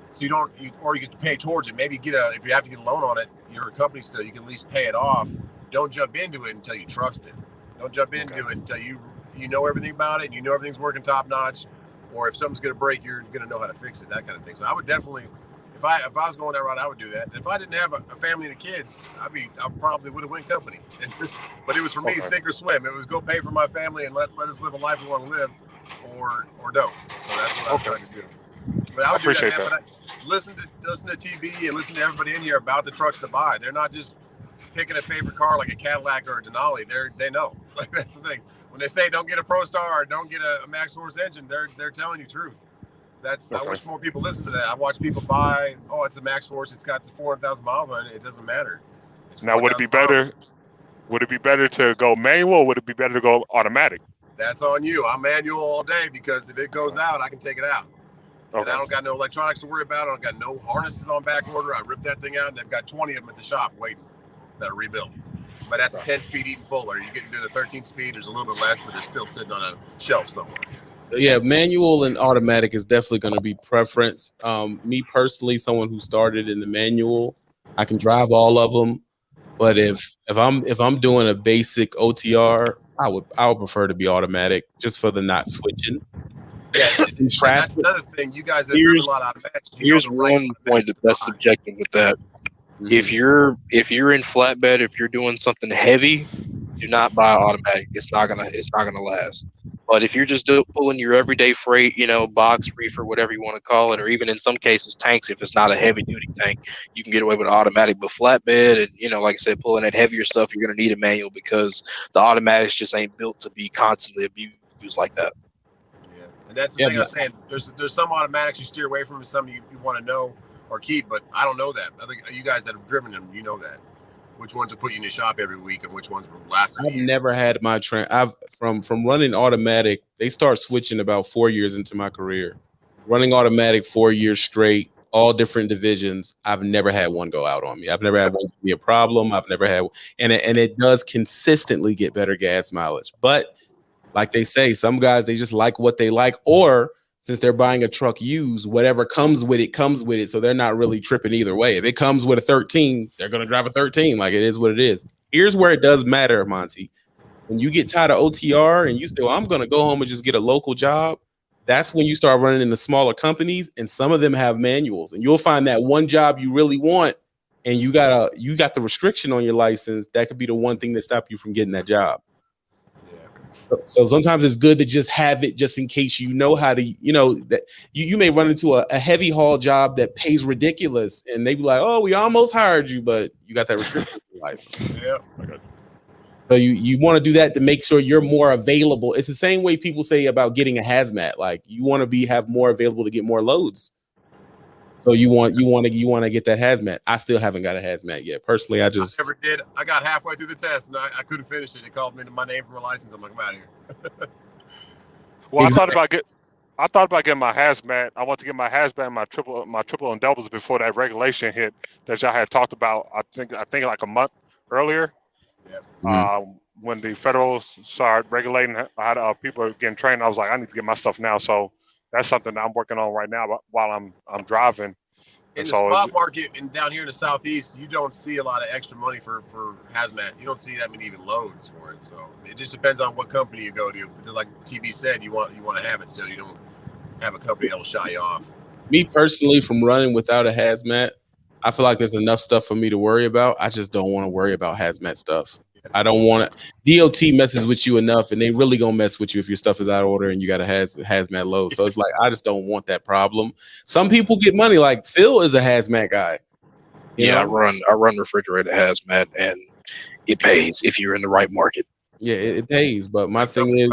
so you don't, or you can pay towards it. Maybe if you have to get a loan on it, you're a company still, you can at least pay it off. Don't jump into it until you trust it. Don't jump into it until you know everything about it and you know everything's working top notch. Or if something's going to break, you're going to know how to fix it, that kind of thing. So I would definitely, if I was going that route, I would do that. And if I didn't have a family and kids, I probably would have went company. But it was for me, sink or swim. It was go pay for my family and let us live a life we want to live, or don't. So that's what I'm trying to do. But I would appreciate do that, man. But listen to TB and listen to everybody in here about the trucks to buy. They're not just picking a favorite car like a Cadillac or a Denali. They know. Like that's the thing. When they say don't get a Pro Star or don't get a Max Force engine, they're telling you truth. I wish more people listen to that. I watch people buy, it's a Max Force, it's got 400,000 miles on it. It doesn't matter. Now, would it be better? Would it be better to go manual, or would it be better to go automatic? That's on you. I'm manual all day because if it goes out, I can take it out. And I don't got no electronics to worry about. I don't got no harnesses on back order. I ripped that thing out, and they've got 20 of them at the shop waiting that are rebuilt. But that's a 10-speed Eaton Fuller. You get into the 13-speed. There's a little bit less, but they're still sitting on a shelf somewhere. Yeah, manual and automatic is definitely going to be preference. Me personally, someone who started in the manual, I can drive all of them. But if I'm doing a basic OTR, I would prefer to be automatic just for the not switching. Yeah, and that's another thing. You guys have driven a lot of automatics. Here's one point that's subjective with that. If you're in flatbed, if you're doing something heavy, do not buy automatic. It's not gonna last. But if you're just pulling your everyday freight, box, reefer, whatever you want to call it, or even in some cases tanks, if it's not a heavy duty tank, you can get away with automatic. But flatbed and like I said, pulling that heavier stuff, you're gonna need a manual because the automatics just ain't built to be constantly abused like that. Yeah, and that's the thing I was saying. There's some automatics you steer away from, and some you want to know or keep, but I don't know that. I think you guys that have driven them, you know that. Which ones will put you in the shop every week and which ones will last. I've never had my from running automatic. They start switching about 4 years into my career. Running automatic 4 years straight, all different divisions. I've never had one go out on me. I've never had one be a problem. I've never had, and it does consistently get better gas mileage. But like they say, some guys, they just like what they like, or since they're buying a truck used, whatever comes with it comes with it. So they're not really tripping either way. If it comes with a 13, they're going to drive a 13. Like, it is what it is. Here's where it does matter, Monty. When you get tired of OTR and you say, well, I'm going to go home and just get a local job, that's when you start running into smaller companies, and some of them have manuals, and you'll find that one job you really want, and you got the restriction on your license. That could be the one thing that stop you from getting that job. So sometimes it's good to just have it, just in case you know how to, that you may run into a heavy haul job that pays ridiculous, and they be like, oh, we almost hired you, but you got that restriction license. Yeah. So you want to do that to make sure you're more available. It's the same way people say about getting a hazmat. Like, you want to have more available to get more loads. So you want to get that hazmat. I still haven't got a hazmat yet. Personally, I never did. I got halfway through the test and I couldn't finish it. They called me my name for my license. I'm like, I'm out of here. Well, exactly. I thought about getting my hazmat. I want to get my hazmat and my triple and doubles before that regulation hit that y'all had talked about. I think like a month earlier. Yeah. When the federal started regulating how people are getting trained, I was like, I need to get my stuff now. So that's something that I'm working on right now while I'm driving. In the spot market and down here in the Southeast, you don't see a lot of extra money for hazmat. You don't see that many even loads for it. So it just depends on what company you go to. Like TB said, you want to have it so you don't have a company that will shy you off. Me personally, from running without a hazmat, I feel like there's enough stuff for me to worry about. I just don't want to worry about hazmat stuff. I don't want to. DOT messes with you enough, and they really gonna mess with you if your stuff is out of order and you got a hazmat load. So it's like, I just don't want that problem. Some people get money. Like Phil is a hazmat guy. I run refrigerator hazmat, and it pays if you're in the right market. Yeah, it pays. But my thing is,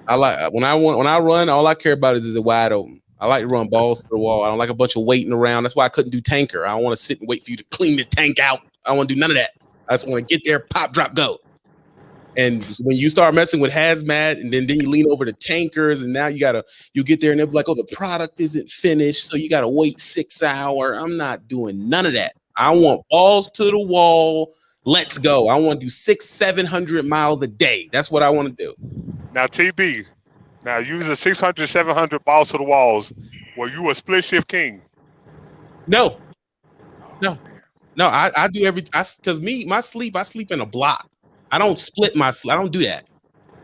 I like when I run, all I care about is it wide open. I like to run balls to the wall. I don't like a bunch of waiting around. That's why I couldn't do tanker. I don't want to sit and wait for you to clean the tank out. I don't want to do none of that. I just want to get there, pop, drop, go. And when you start messing with hazmat, and then you lean over to tankers, and now you get there and they'll be like, oh, the product isn't finished, so you got to wait 6 hours. I'm not doing none of that. I want balls to the wall. Let's go. I want to do 600-700 miles a day. That's what I want to do. Now, TB, using 600-700 balls to the walls, were you a split shift king? No, I do because I sleep in a block. I don't split my sleep. I don't do that.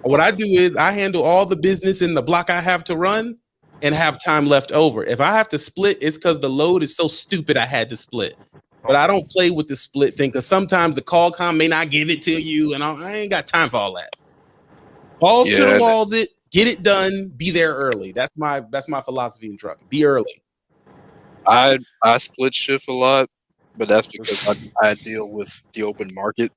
What I do is I handle all the business in the block I have to run and have time left over. If I have to split, it's because the load is so stupid I had to split. But I don't play with the split thing, because sometimes the call com may not give it to you, and I ain't got time for all that. Balls to the walls, get it done, be there early. That's my philosophy in trucking. Be early. I split shift a lot, but that's because I deal with the open market.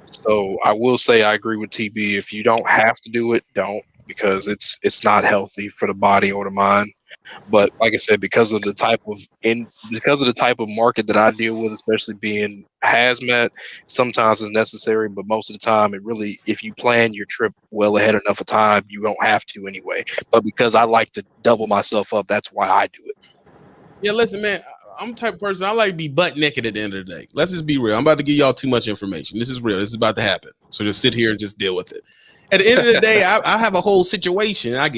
So I will say I agree with TB. If you don't have to do it, don't, because it's not healthy for the body or the mind. But like I said, because of the type of market that I deal with, especially being hazmat, sometimes it's necessary, but most of the time if you plan your trip well ahead enough of time, you don't have to anyway. But because I like to double myself up, that's why I do it. Yeah, listen, man, I'm the type of person, I like to be butt naked at the end of the day. Let's just be real. I'm about to give y'all too much information. This is real. This is about to happen. So just sit here and just deal with it. At the end of the day, I have a whole situation. I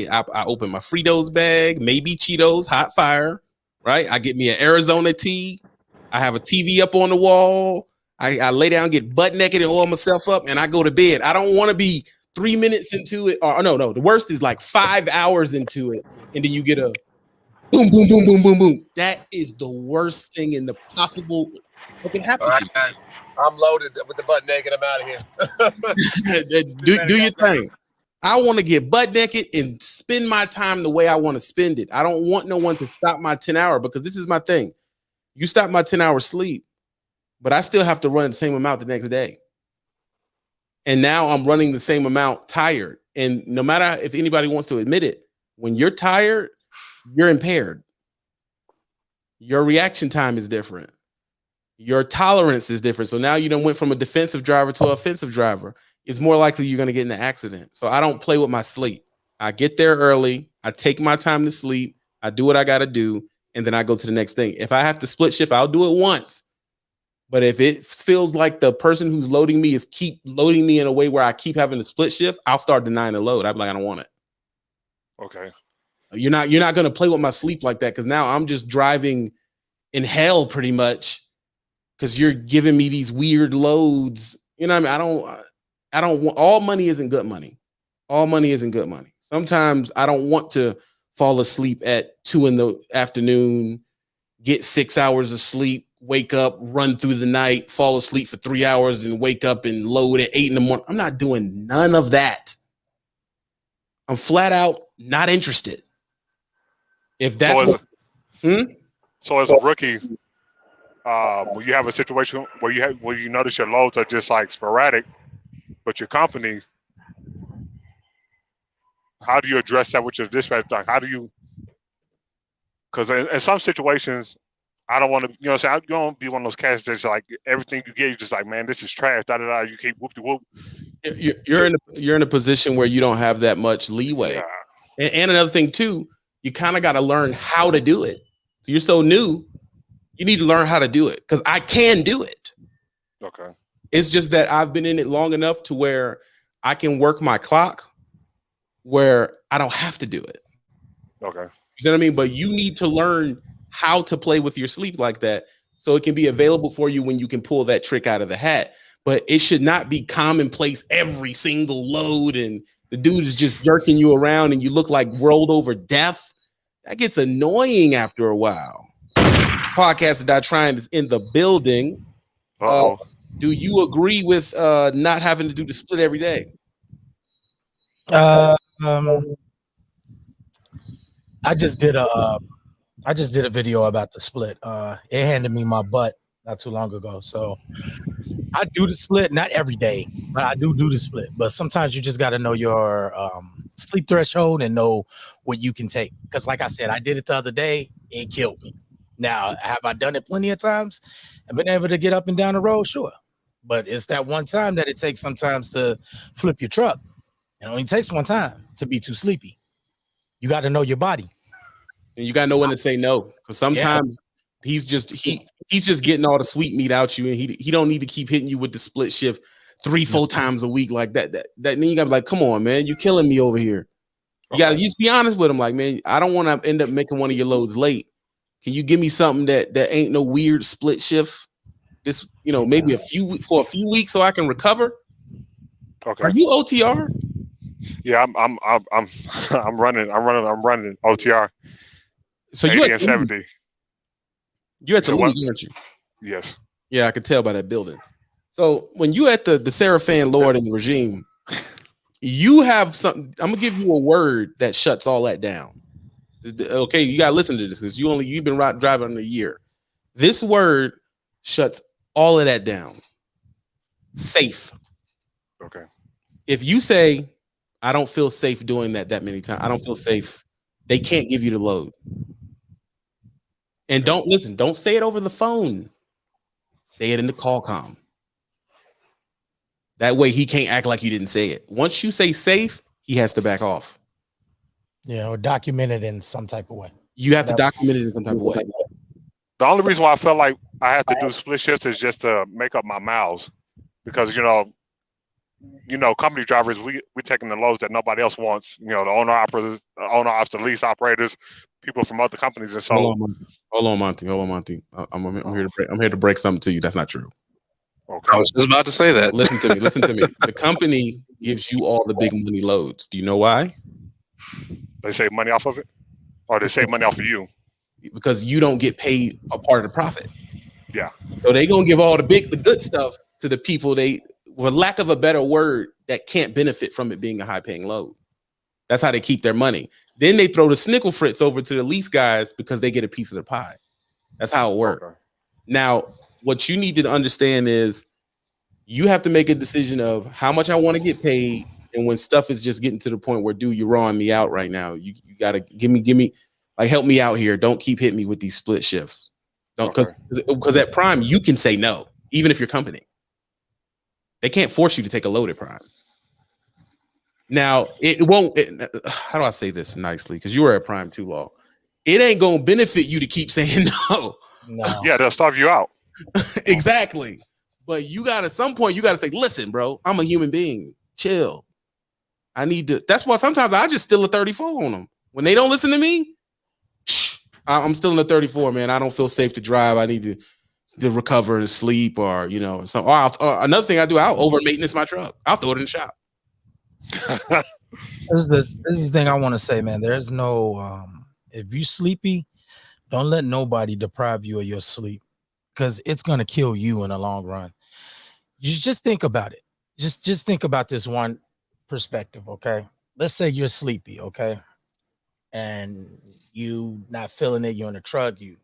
open my Fritos bag, maybe Cheetos, hot fire, right? I get me an Arizona tea. I have a TV up on the wall. I lay down, get butt naked and oil myself up, and I go to bed. I don't want to be 3 minutes into it. Or no. The worst is like 5 hours into it, and then you get a boom, boom, boom, boom, boom, boom. That is the worst thing in the possible. What can happen? All right, guys. I'm loaded with the butt naked. I'm out of here. do your thing. I want to get butt naked and spend my time the way I want to spend it. I don't want no one to stop my 10-hour, because this is my thing. You stop my 10-hour sleep, but I still have to run the same amount the next day. And now I'm running the same amount tired. And no matter if anybody wants to admit it, when you're tired, you're impaired. Your reaction time is different. Your tolerance is different. So now you done went from a defensive driver to an offensive driver. It's more likely you're going to get in an accident. So I don't play with my sleep. I get there early. I take my time to sleep. I do what I got to do. and then I go to the next thing. If I have to split shift, I'll do it once. But if it feels like the person who's loading me is keep loading me in a way where I keep having to split shift, I'll start denying the load. I'm like, I don't want it. Okay. You're not going to play with my sleep like that, because now I'm just driving in hell pretty much, because you're giving me these weird loads. You know what I mean? I don't want, all money isn't good money. All money isn't good money. Sometimes I don't want to fall asleep at 2 p.m, get 6 hours of sleep, wake up, run through the night, fall asleep for 3 hours, and wake up and load at 8 a.m. I'm not doing none of that. I'm flat out not interested. If that's so as a rookie, when you have a situation where you notice your loads are just like sporadic, but your company, how do you address that with your dispatch? Like, how do you? Because in some situations, I don't want to, you don't want to be one of those cats that's like everything you get, you're just like, man, this is trash. Da da da. You keep whoop de whoop. You're in a position where you don't have that much leeway. Yeah. And another thing too, you kind of got to learn how to do it. So you're so new, you need to learn how to do it, because I can do it. Okay. It's just that I've been in it long enough to where I can work my clock where I don't have to do it. Okay. You know what I mean? But you need to learn how to play with your sleep like that, so it can be available for you when you can pull that trick out of the hat. But it should not be commonplace every single load, and the dude is just jerking you around and you look like rolled over death. That gets annoying after a while. Podcast that I trying is in the building. Do you agree with not having to do the split every day? I just did a video about the split. It handed me my butt not too long ago. So I do the split, not every day, but I do the split. But sometimes you just got to know your sleep threshold and know what you can take. Because like I said, I did it the other day. It killed me. Now, have I done it plenty of times and been able to get up and down the road? Sure. But it's that one time that it takes sometimes to flip your truck. It only takes one time to be too sleepy. You got to know your body. And you got to know when to say no. Because sometimes he's just getting all the sweet meat out you, and he don't need to keep hitting you with the split shift 3-4 times a week like that. Then you got to be like, come on, man, you killing me over here. You got to just be honest with him. Like, man, I don't want to end up making one of your loads late. Can you give me something that ain't no weird split shift? This, maybe for a few weeks so I can recover. Okay. Are you OTR? Yeah, I'm running OTR. So you at 70. You at the league, aren't you? Yes. Yeah, I could tell by that building. So when you at the Seraphan Lord in the regime, you have something. I'm gonna give you a word that shuts all that down. Okay, you gotta listen to this, because you've been driving a year. This word shuts all of that down. Safe. Okay. If you say, I don't feel safe doing that many times, I don't feel safe, they can't give you the load. And don't say it over the phone. Say it in the call com. That way he can't act like you didn't say it. Once you say safe, he has to back off. Yeah, or document it in some type of way. You have to document it in some type of way. The only reason why I felt like I had to do split shifts is just to make up my miles, because company drivers, we taking the loads that nobody else wants. The owner operators, the lease operators, people from other companies, and so. Hold on, Monty. I'm here to break something to you. That's not true. Okay. I was just about to say that. Listen to me. The company gives you all the big money loads. Do you know why? They save money off of it, or they save money off of you? Because you don't get paid a part of the profit. Yeah. So they gonna give all the good stuff to the people for lack of a better word, that can't benefit from it being a high paying load. That's how they keep their money. Then they throw the snickle fritz over to the lease guys because they get a piece of the pie. That's how it works. Okay. Now, what you need to understand is you have to make a decision of how much I want to get paid. And when stuff is just getting to the point where, dude, you're rawing me out right now. You got to give me, like, help me out here. Don't keep hitting me with these split shifts. Don't, because at Prime, you can say no, even if you're company. They can't force you to take a load at Prime. Now, it won't. How do I say this nicely? Because you were at Prime too long. it ain't gonna benefit you to keep saying no. No. Yeah, they'll starve you out. Exactly. But you got at some point you got to say, listen, bro, I'm a human being. Chill. I need to. That's why sometimes I just steal a 34 on them when they don't listen to me. I'm still in the 34, man. I don't feel safe to drive. I need to recover and sleep, or so. Or another thing I do, I'll over maintenance my truck. I'll throw it in the shop. This is the thing I want to say, man. There's no if you sleepy, don't let nobody deprive you of your sleep, because it's gonna kill you in the long run. You just think about it. Just think about this one perspective, okay? Let's say you're sleepy, okay, and you not feeling it. You're in the truck. You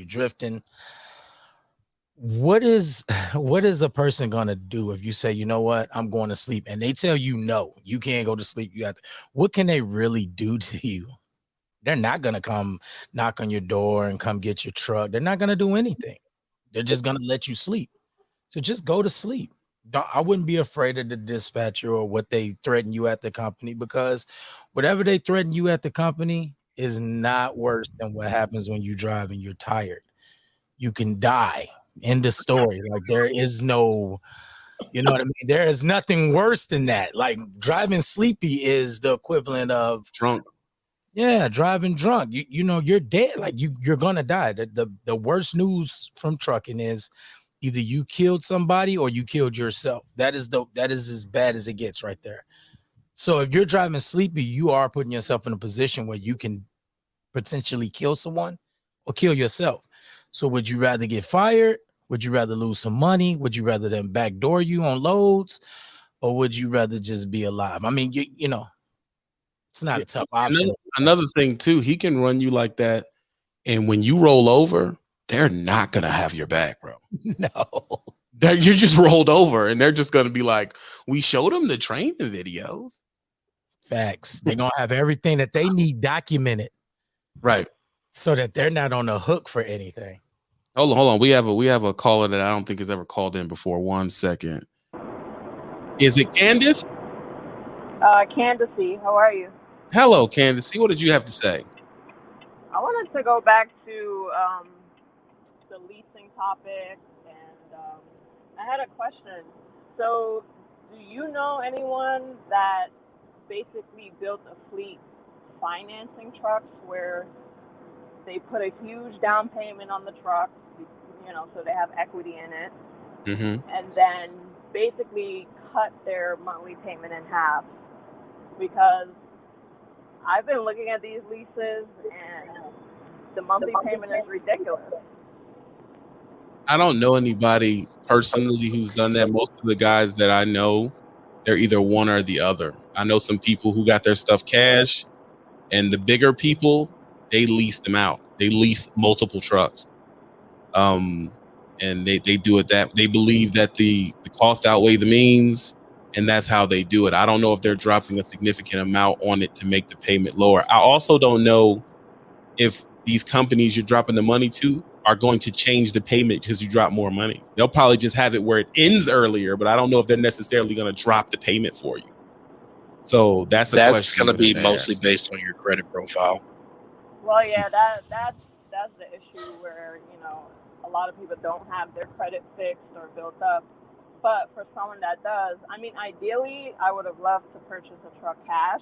drifting. What is a person gonna do if you say, you know what, I'm going to sleep, and they tell you no, you can't go to sleep. You got to, what can they really do to you? They're not gonna come knock on your door and come get your truck. They're not gonna do anything. They're just gonna let you sleep. So just go to sleep. I wouldn't be afraid of the dispatcher or what they threaten you at the company, because whatever they threaten you at the company is not worse than what happens when you drive and you're tired. You can die. End of story. Like, there is no, you know what I mean? There is nothing worse than that. Like, driving sleepy is the equivalent of drunk. Yeah, driving drunk. You're dead. Like, you're gonna die. The worst news from trucking is either you killed somebody or you killed yourself. That is as bad as it gets right there. So if you're driving sleepy, you are putting yourself in a position where you can potentially kill someone or kill yourself. So would you rather get fired? Would you rather lose some money? Would you rather them backdoor you on loads? Or would you rather just be alive? I mean, it's not a tough option. Another thing too, he can run you like that, and when you roll over, they're not gonna have your back, bro. No. You just rolled over, and they're just gonna be like, we showed them the training videos. Facts. They're gonna have everything that they need documented. Right. So that they're not on the hook for anything. Hold on. We have a caller that I don't think has ever called in before. 1 second. Is it Candace? Candace, how are you? Hello, Candace. What did you have to say? I wanted to go back to the leasing topic, and I had a question. So, do you know anyone that basically built a fleet financing trucks where they put a huge down payment on the truck, so they have equity in it, and then basically cut their monthly payment in half? Because I've been looking at these leases, and the monthly payment is ridiculous. I don't know anybody personally who's done that. Most of the guys that I know, they're either one or the other. I know some people who got their stuff cash, and the bigger people, they lease them out. They lease multiple trucks. And they do it that they believe that the cost outweigh the means, and that's how they do it. I don't know if they're dropping a significant amount on it to make the payment lower. I also don't know if these companies you're dropping the money to are going to change the payment because you drop more money. They'll probably just have it where it ends earlier, but I don't know if they're necessarily going to drop the payment for you. So that's That's going to be mostly based on your credit profile. Well, yeah, that's the issue where, a lot of people don't have their credit fixed or built up. But for someone that does, I mean, ideally, I would have loved to purchase a truck cash.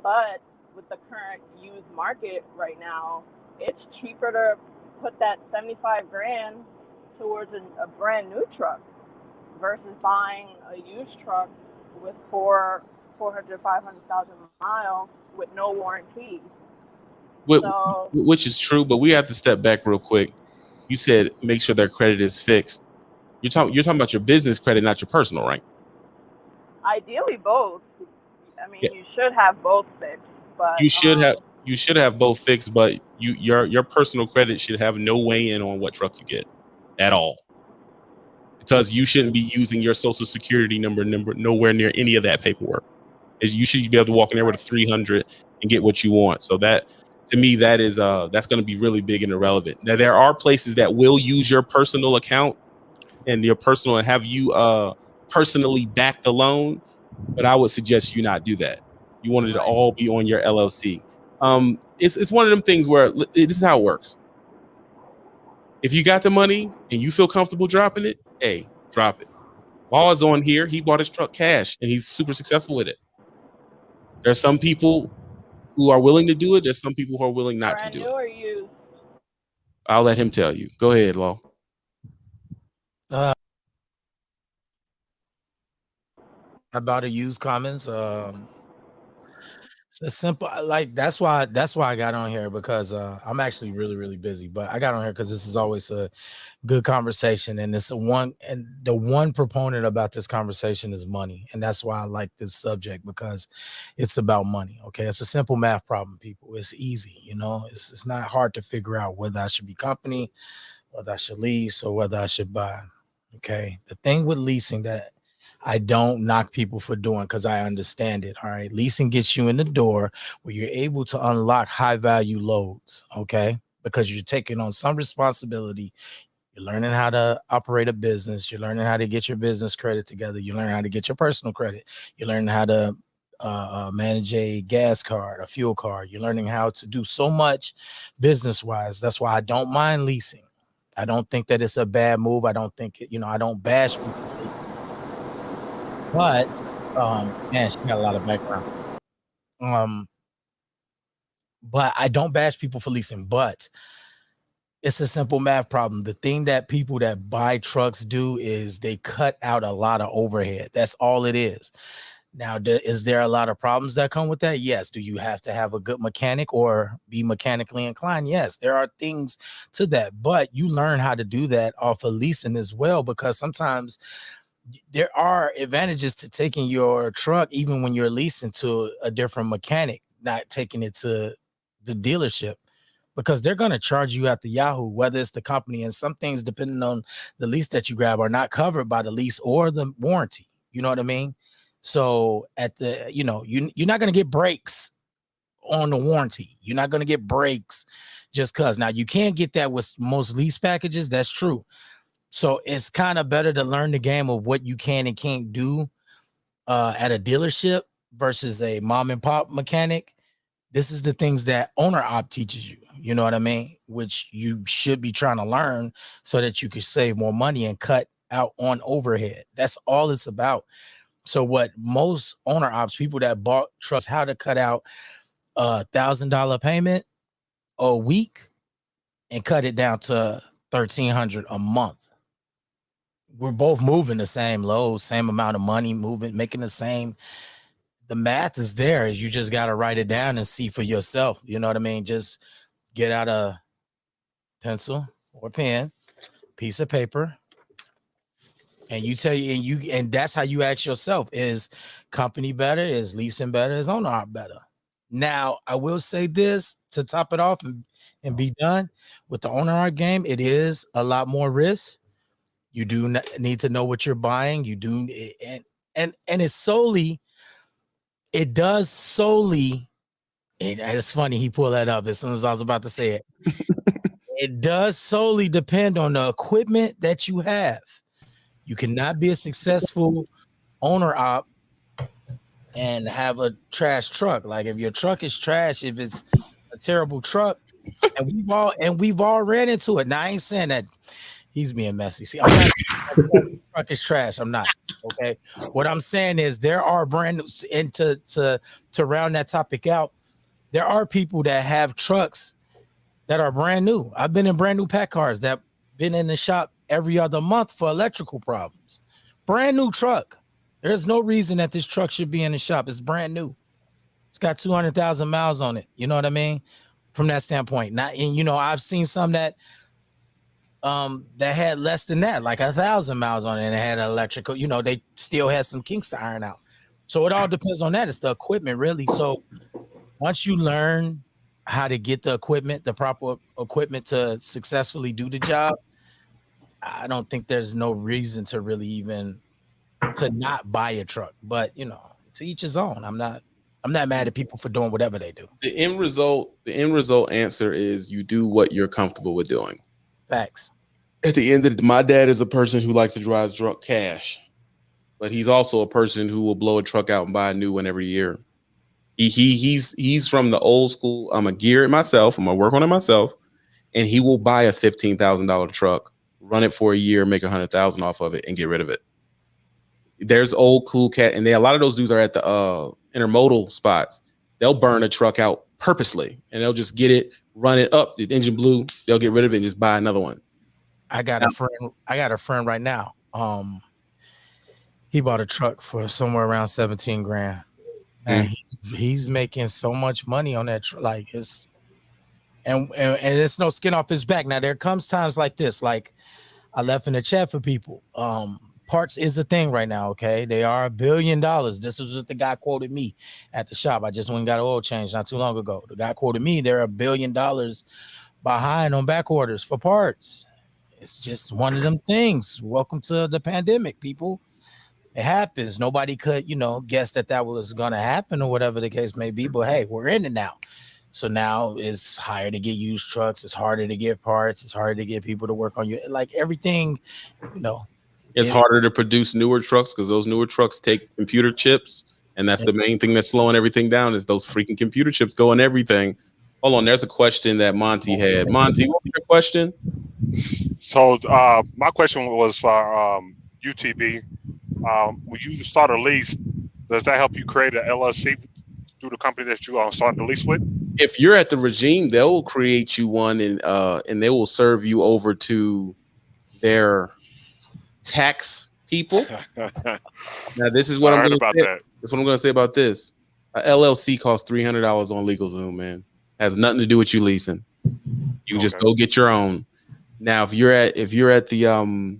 But with the current used market right now, it's cheaper to put that $75,000 towards a brand new truck versus buying a used truck with 500,000 miles with no warranty. Which is true, but we have to step back real quick. You said make sure their credit is fixed. You're talking about your business credit, not your personal, right? Ideally, both. I mean, you should have both fixed, but you should have both fixed, but your personal credit should have no weigh in on what truck you get at all, because you shouldn't be using your social security number nowhere near any of that paperwork. You should be able to walk in there with a 300 and get what you want. So that, to me, that is that's going to be really big and irrelevant. Now, there are places that will use your personal account and your personal and have you personally back the loan, but I would suggest you not do that. You want it to all be on your LLC. It's one of them things where this is how it works. If you got the money and you feel comfortable dropping it, hey, drop it. Ball is on here. He bought his truck cash and he's super successful with it. There's some people who are willing to do it. There's some people who are willing not to Brand do new it. or used? I'll let him tell you. Go ahead, Law. About to use comments. It's a simple, like that's why I got on here, because I'm actually really busy, but I got on here because this is always a good conversation, and the one proponent about this conversation is money, and that's why I like this subject, because it's about money. Okay, it's a simple math problem, people. It's easy, it's not hard to figure out whether I should be company, whether I should lease, or whether I should buy. Okay, the thing with leasing that I don't knock people for doing, because I understand it. All right, leasing gets you in the door where you're able to unlock high value loads. Okay, because you're taking on some responsibility. You're learning how to operate a business. You're learning how to get your business credit together. You learn how to get your personal credit. You learn how to manage a gas card, a fuel card. You're learning how to do so much business wise. That's why I don't mind leasing. I don't think that it's a bad move. I don't think I don't bash people for it. But man, she got a lot of background. But I don't bash people for leasing, but it's a simple math problem. The thing that people that buy trucks do is they cut out a lot of overhead. That's all it is. Now, is there a lot of problems that come with that? Yes. Do you have to have a good mechanic or be mechanically inclined? Yes, there are things to that, but you learn how to do that off of leasing as well, because sometimes there are advantages to taking your truck, even when you're leasing, to a different mechanic, not taking it to the dealership, because they're going to charge you at the Yahoo, whether it's the company. And some things, depending on the lease that you grab, are not covered by the lease or the warranty. You know what I mean? So at the, you're not going to get breaks on the warranty. You're not going to get breaks just because. Now, you can't get that with most lease packages. That's true. So it's kind of better to learn the game of what you can and can't do at a dealership versus a mom and pop mechanic. This is the things that owner op teaches you. You know what I mean? Which you should be trying to learn so that you can save more money and cut out on overhead. That's all it's about. So what most owner ops, people that bought trucks, how to cut out $1,000 payment a week and cut it down to $1,300 a month. We're both moving the same load, same amount of money, making the same. The math is there. You just got to write it down and see for yourself. You know what I mean? Just get out a pencil or pen, piece of paper, and and that's how you ask yourself: is company better? Is leasing better? Is owner op better? Now, I will say this to top it off and be done with the owner op game. It is a lot more risk. You do need to know what you're buying. You do, and it does solely. And it's funny he pulled that up as soon as I was about to say it. It does solely depend on the equipment that you have. You cannot be a successful owner op and have a trash truck. Like if your truck is trash, if it's a terrible truck, and we've all ran into it. Now I ain't saying that he's being messy. See, I'm not truck is trash. I'm not. Okay. What I'm saying is there are brand new, and to round that topic out, there are people that have trucks that are brand new. I've been in brand new pack cars that been in the shop every other month for electrical problems. Brand new truck. There's no reason that this truck should be in the shop. It's brand new. It's got 200,000 miles on it. You know what I mean? From that standpoint. I've seen some that had less than that, like 1,000 miles on it, and it had an electrical. They still had some kinks to iron out. So it all depends on that. It's the equipment, really. So once you learn how to get the proper equipment to successfully do the job, I don't think there's no reason to really even to not buy a truck. But to each his own. I'm not mad at people for doing whatever they do. The end result answer is you do what you're comfortable with doing. Facts. At the end of my dad is a person who likes to drive truck cash, but he's also a person who will blow a truck out and buy a new one every year. He's from the old school. I'm gonna gear it myself. I'm gonna work on it myself, and he will buy a $15,000 truck, run it for a year, make $100,000 off of it, and get rid of it. There's old cool cat, and a lot of those dudes are at the intermodal spots. They'll burn a truck out purposely, and they'll just get it, run it up. The engine blew. They'll get rid of it and just buy another one. I got a friend right now. He bought a truck for somewhere around 17 grand. And he's making so much money on that truck. Like it's and it's no skin off his back. Now there comes times like this, like I left in the chat for people. Parts is a thing right now, okay? They are $1 billion. This is what the guy quoted me at the shop. I just went and got an oil change not too long ago. The guy quoted me, they're $1 billion behind on back orders for parts. It's just one of them things. Welcome to the pandemic, people. It happens. Nobody could, guess that was going to happen or whatever the case may be. But hey, we're in it now. So now it's higher to get used trucks. It's harder to get parts. It's harder to get people to work on you. Like everything, It's harder to produce newer trucks because those newer trucks take computer chips. And that's the main thing that's slowing everything down is those freaking computer chips go in everything. Hold on. There's a question that Monty had. Monty, what was your question? So my question was for UTB. When you start a lease, does that help you create an LLC through the company that you are starting the lease with? If you're at the regime, they'll create you one and they will serve you over to their tax people. Now, this is what I'm going to say. That's what I'm going to say about this. A LLC costs $300 on LegalZoom, man. Has nothing to do with you leasing. You just go get your own. Now, if you're at the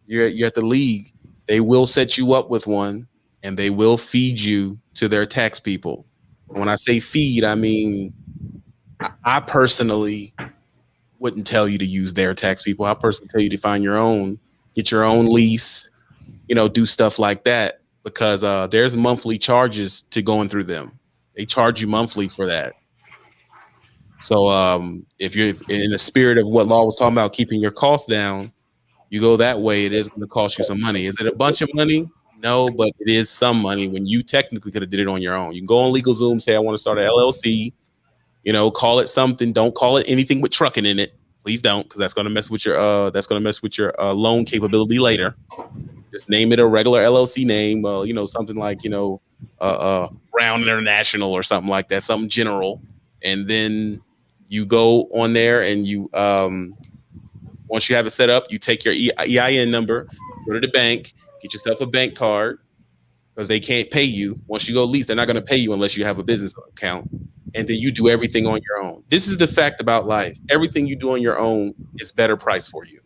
you're at the league, they will set you up with one, and they will feed you to their tax people. When I say feed, I mean I personally wouldn't tell you to use their tax people. I personally tell you to find your own, get your own lease, do stuff like that because there's monthly charges to going through them. They charge you monthly for that. So if you're in the spirit of what Law was talking about, keeping your costs down, you go that way, it is going to cost you some money. Is it a bunch of money? No, but it is some money when you technically could have did it on your own. You can go on LegalZoom, say, I want to start an LLC, call it something. Don't call it anything with trucking in it. Please don't, because that's going to mess with your loan capability later. Just name it a regular LLC name, something like, Brown International or something like that, something general. And then you go on there and you, once you have it set up, you take your EIN number, go to the bank, get yourself a bank card because they can't pay you. Once you go lease, they're not going to pay you unless you have a business account. And then you do everything on your own. This is the fact about life. Everything you do on your own is better price for you.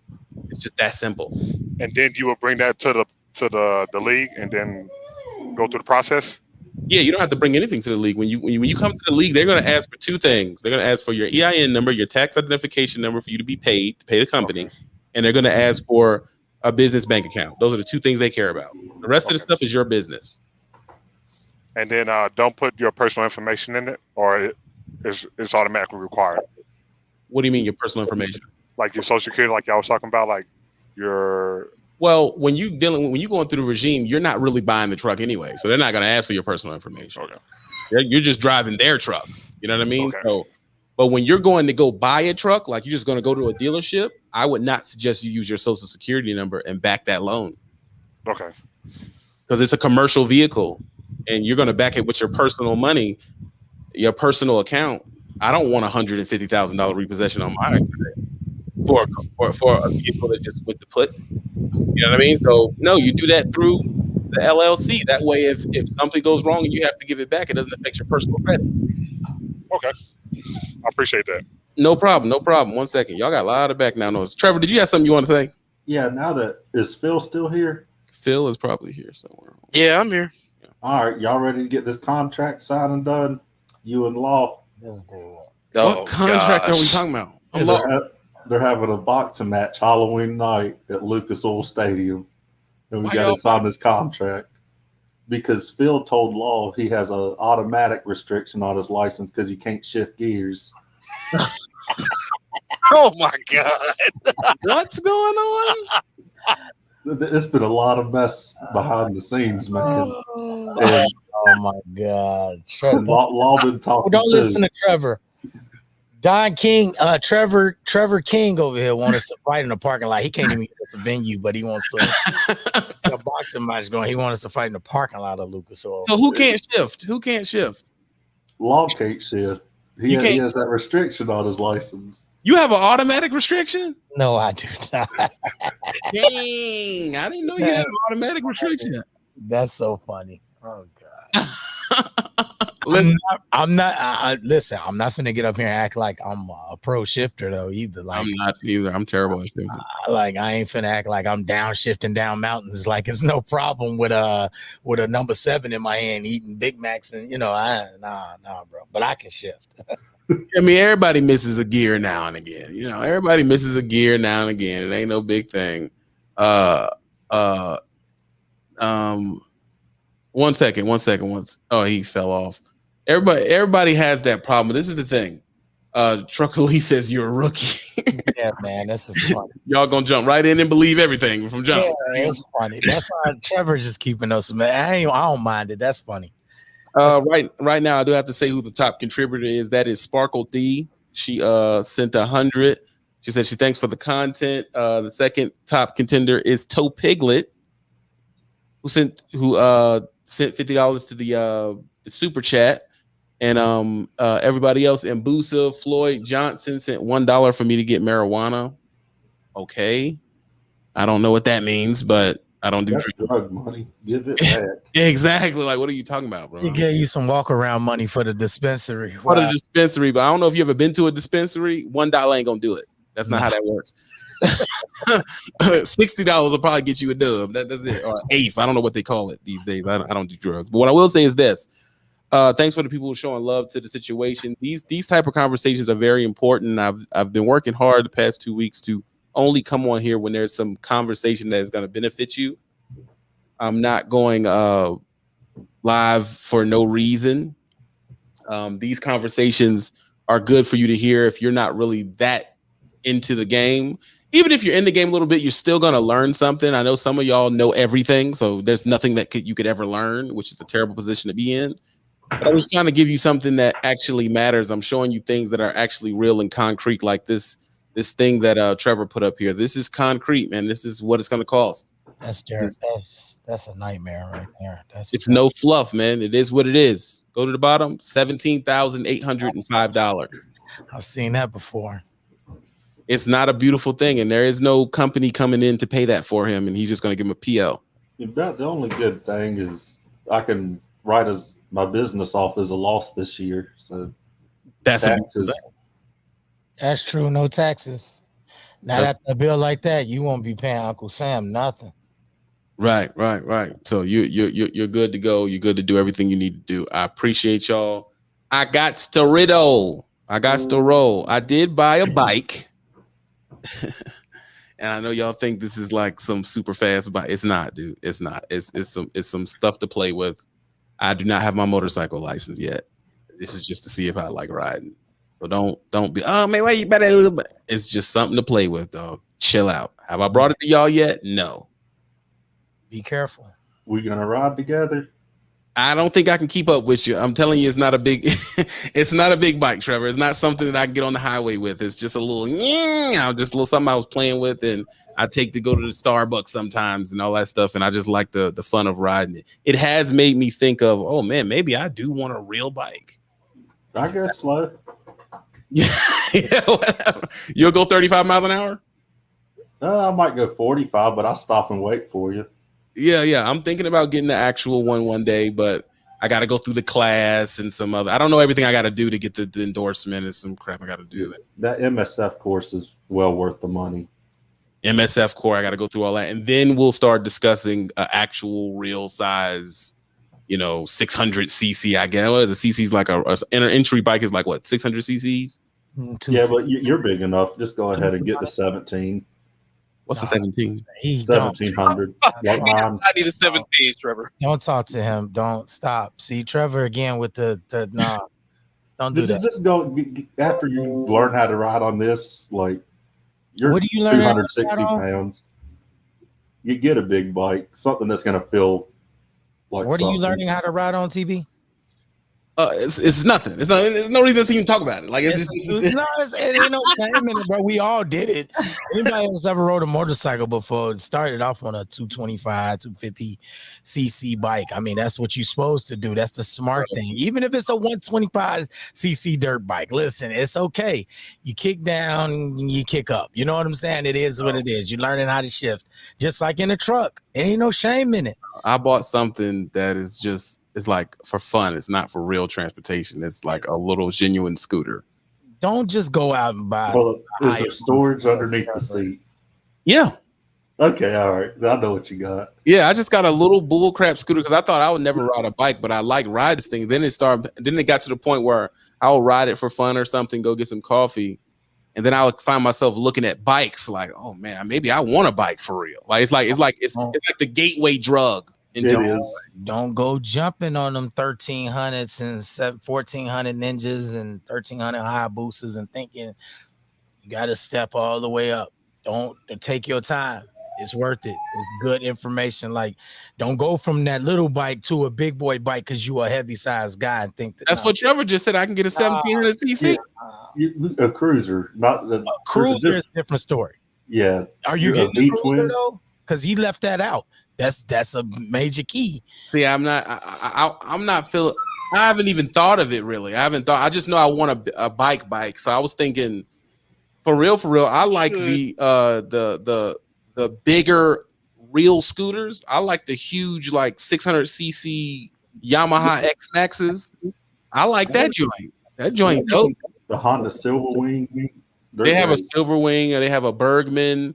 It's just that simple. And then you will bring that to the league and then go through the process? Yeah, you don't have to bring anything to the league. When you come to the league, they're going to ask for two things. They're going to ask for your EIN number, your tax identification number for you to be paid, to pay the company. And they're going to ask for a business bank account. Those are the two things they care about. The rest of the stuff is your business. And then don't put your personal information in it, or it's automatically required. What do you mean your personal information? Like your social security, like y'all was talking about, like your. Well, when you're going through the regime, you're not really buying the truck anyway, so they're not going to ask for your personal information. Okay. You're just driving their truck. You know what I mean? Okay. So, but when you're going to go buy a truck, like you're just going to go to a dealership, I would not suggest you use your social security number and back that loan. Okay. Because it's a commercial vehicle, and you're going to back it with your personal money, your personal account. I don't want $150,000 repossession on my for a vehicle that just went to put. You know what I mean? So no, you do that through the LLC. That way, if something goes wrong and you have to give it back, it doesn't affect your personal credit. Okay, I appreciate that. No problem. 1 second, y'all got a lot of background noise. Trevor, did you have something you want to say? Yeah. Now is Phil still here? Phil is probably here somewhere. Yeah, I'm here. All right, y'all ready to get this contract signed and done? You and Law. What contract are we talking about? They're having a boxing match Halloween night at Lucas Oil Stadium, and we got to sign this contract because Phil told Law he has an automatic restriction on his license because he can't shift gears. Oh my God! What's going on? It's been a lot of mess behind the scenes, man. And Oh my God, Trevor! Law been talking Don't too. listen to Trevor. Don King, Trevor King over here wants us to fight in the parking lot. He can't even get us a venue, but he wants to. A boxing match going. He wants us to fight in the parking lot of Lucas Oil. So who can't shift? Who can't shift? Law can't shift. He has that restriction on his license. You have an automatic restriction? No, I do not. Dang, I didn't know you had an automatic restriction. That's so funny. Oh God. Listen, I'm not. Listen, I'm not finna get up here and act like I'm a pro shifter though either. Like I'm not either. I'm terrible at shifting. Like I ain't finna act like I'm downshifting down mountains. Like it's no problem with a number 7 in my hand eating Big Macs and nah, bro. But I can shift. I mean, everybody misses a gear now and again. Everybody misses a gear now and again. It ain't no big thing. 1 second. Oh, he fell off. Everybody has that problem. This is the thing. Trucker Lee says you're a rookie. Yeah, man, this is funny. Y'all gonna jump right in and believe everything from jump. Yeah, it's funny. That's why Trevor's just keeping us. Man, I don't mind it. That's funny. Right now, I do have to say who the top contributor is. That is Sparkle D. She sent 100. She said she thanks for the content. The second top contender is Toe Piglet, who sent $50 to the super chat, and everybody else. And Busa Floyd Johnson sent $1 for me to get marijuana. Okay, I don't know what that means, but I don't do drug money. Give it back. Exactly. Like, what are you talking about, bro? He gave you some walk around money for the dispensary. For the dispensary, but I don't know if you ever been to a dispensary. $1 ain't gonna do it. That's not how that works. $60 will probably get you a dub. That's it. Or eighth. I don't know what they call it these days. I don't do drugs. But what I will say is this. Thanks for the people who are showing love to the situation. These type of conversations are very important. I've been working hard the past 2 weeks to only come on here when there's some conversation that is going to benefit you. I'm not going live for no reason. These conversations are good for you to hear if you're not really that into the game. Even if you're in the game a little bit, you're still going to learn something. I know some of y'all know everything, so there's nothing that you could ever learn, which is a terrible position to be in. But I was trying to give you something that actually matters. I'm showing you things that are actually real and concrete, like this thing that Trevor put up here. This is concrete, man. This is what it's going to cost. That's a nightmare right there. It's no fluff, man. It is what it is. Go to the bottom, $17,805. I've seen that before. It's not a beautiful thing, and there is no company coming in to pay that for him, and he's just going to give him a PO. The only good thing is I can write my business off as a loss this year. So that's taxes. That's true. No taxes. Now after a bill like that, you won't be paying Uncle Sam nothing. Right. So you're good to go. You're good to do everything you need to do. I appreciate y'all. I got to roll. I did buy a bike. And I know y'all think this is like some super fast bike. It's not, dude. It's not. It's some stuff to play with. I do not have my motorcycle license yet. This is just to see if I like riding. So don't be, oh man, why you better a little bit? It's just something to play with, dog. Chill out. Have I brought it to y'all yet? No. Be careful. We gonna ride together? I don't think I can keep up with you. I'm telling you, it's not a big bike, Trevor. It's not something that I can get on the highway with. It's just a little, just a little something I was playing with, and I take to go to the Starbucks sometimes and all that stuff. And I just like the fun of riding it. It has made me think of, oh man, maybe I do want a real bike. I guess slow. Yeah, whatever. You'll go 35 miles an hour? I might go 45, but I'll stop and wait for you. Yeah. I'm thinking about getting the actual one day, but I got to go through the class and some other. I don't know everything I got to do to get the endorsement and some crap I got to do. That MSF course is well worth the money. MSF core, I got to go through all that, and then we'll start discussing actual real size, 600 cc. I guess a cc is like an entry bike is like what, 600 cc's. Yeah, but you're big enough. Just go ahead and get the 17. What's the 17? 1700. I need a 17, Trevor. Don't talk to him. Don't stop. See, Trevor again with the nah. Don't do that. Just go after you learn how to ride on this. Like you're what do you learn 260 pounds. You get a big bike, something that's going to feel Like What are you something. learning how to ride on TV? It's nothing. It's not. There's no reason to even talk about it. Like it ain't no shame in it, bro. We all did it. Anybody else ever rode a motorcycle before? It started off on a 225, 250 cc bike. I mean, that's what you're supposed to do. That's the smart thing. Even if it's a 125 cc dirt bike, listen, it's okay. You kick down, you kick up. You know what I'm saying? It is what it is. You're learning how to shift, just like in a truck. It ain't no shame in it. I bought something that is just. It's like for fun. It's not for real transportation. It's like a little genuine scooter. Don't just go out and buy. Well, is there storage underneath the seat? Yeah. Okay, all right. I know what you got. Yeah, I just got a little bullcrap scooter because I thought I would never ride a bike, but I like ride this thing. Then it got to the point where I would ride it for fun or something, go get some coffee, and then I would find myself looking at bikes like, oh man, maybe I want a bike for real. Like it's like the gateway drug. Don't go jumping on them 1300s and 1400 Ninjas and 1300 Hayabusas and thinking you got to step all the way up. Don't take your time. It's worth it. It's good information. Like, don't go from that little bike to a big boy bike because you a heavy sized guy and think that's what Trevor just said. I can get a 1700 cc. A cruiser, not a cruiser is a different story. Yeah. Are you getting a cruiser though? Because he left that out. That's a major key. See, I'm not feeling. I haven't even thought of it really. I just know I want a bike. So I was thinking, for real. I like the bigger real scooters. I like the huge like 600cc Yamaha X Maxes. I like that joint. That joint dope. The Honda Silverwing. They have a Silverwing, or they have a Bergman.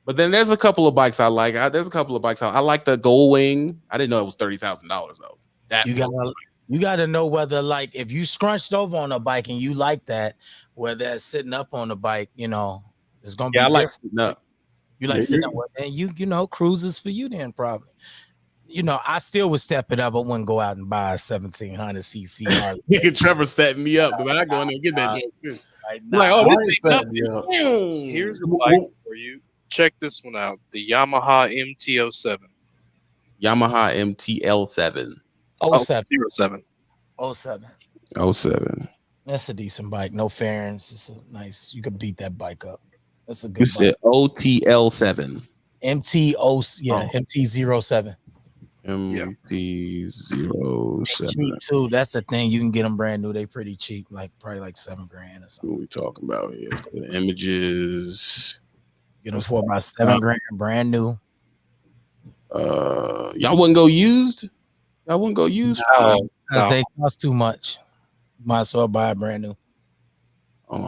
But then there's a couple of bikes I like. There's a couple of bikes I like. The Goldwing. I didn't know it was $30,000 though. That you gotta know whether, like, if you scrunched over on a bike and you like that, whether that's sitting up on the bike, you know, it's gonna be. I like sitting up. You like sitting up, and you know, cruises for you then probably. You know, I still would step it up. I wouldn't go out and buy a 1700 cc. Trevor set me up because I go in there and get that joke too. Here's a bike for you. Check this one out. The Yamaha MT-07. Yamaha MT-L7. 07. 07. That's a decent bike. No fairings. It's a nice. You could beat that bike up. That's a good. You said OTL7. MT-07. MT-07. Cheap too. That's the thing. You can get them brand new. They pretty cheap. Like probably like $7,000 or something. What we talking about here? Let's go to images. Get them for about $7,000 brand new. Y'all wouldn't go used? Y'all wouldn't go used? No. They cost too much. Might as well buy a brand new.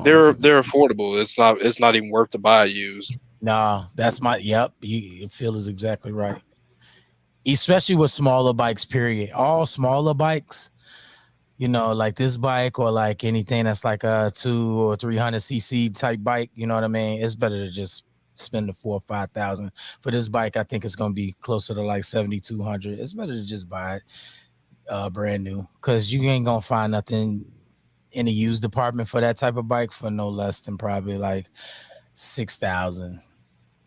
They're affordable. It's not even worth to buy used. No, that's my you feel is exactly right. Especially with smaller bikes, period. All smaller bikes, you know, like this bike or like anything that's like a 200 or 300 cc type bike, you know what I mean? It's better to just spend the $4,000 or $5,000 for this bike. I think it's gonna be closer to like 7,200. It's better to just buy it brand new because you ain't gonna find nothing in the used department for that type of bike for no less than probably like 6,000.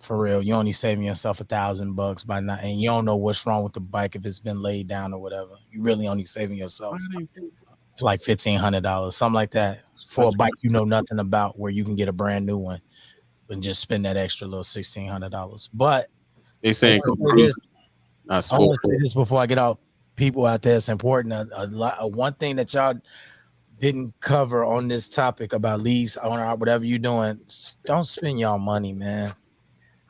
For real, you only saving yourself $1,000 by not, and you don't know what's wrong with the bike if it's been laid down or whatever. You really only saving yourself like $1,500, something like that, for a bike you know nothing about, where you can get a brand new one and just spend that extra little $1,600. But they saying I want to say this before I get off. People out there, it's important. One thing that y'all didn't cover on this topic about lease, owner, whatever you're doing, don't spend y'all money, man.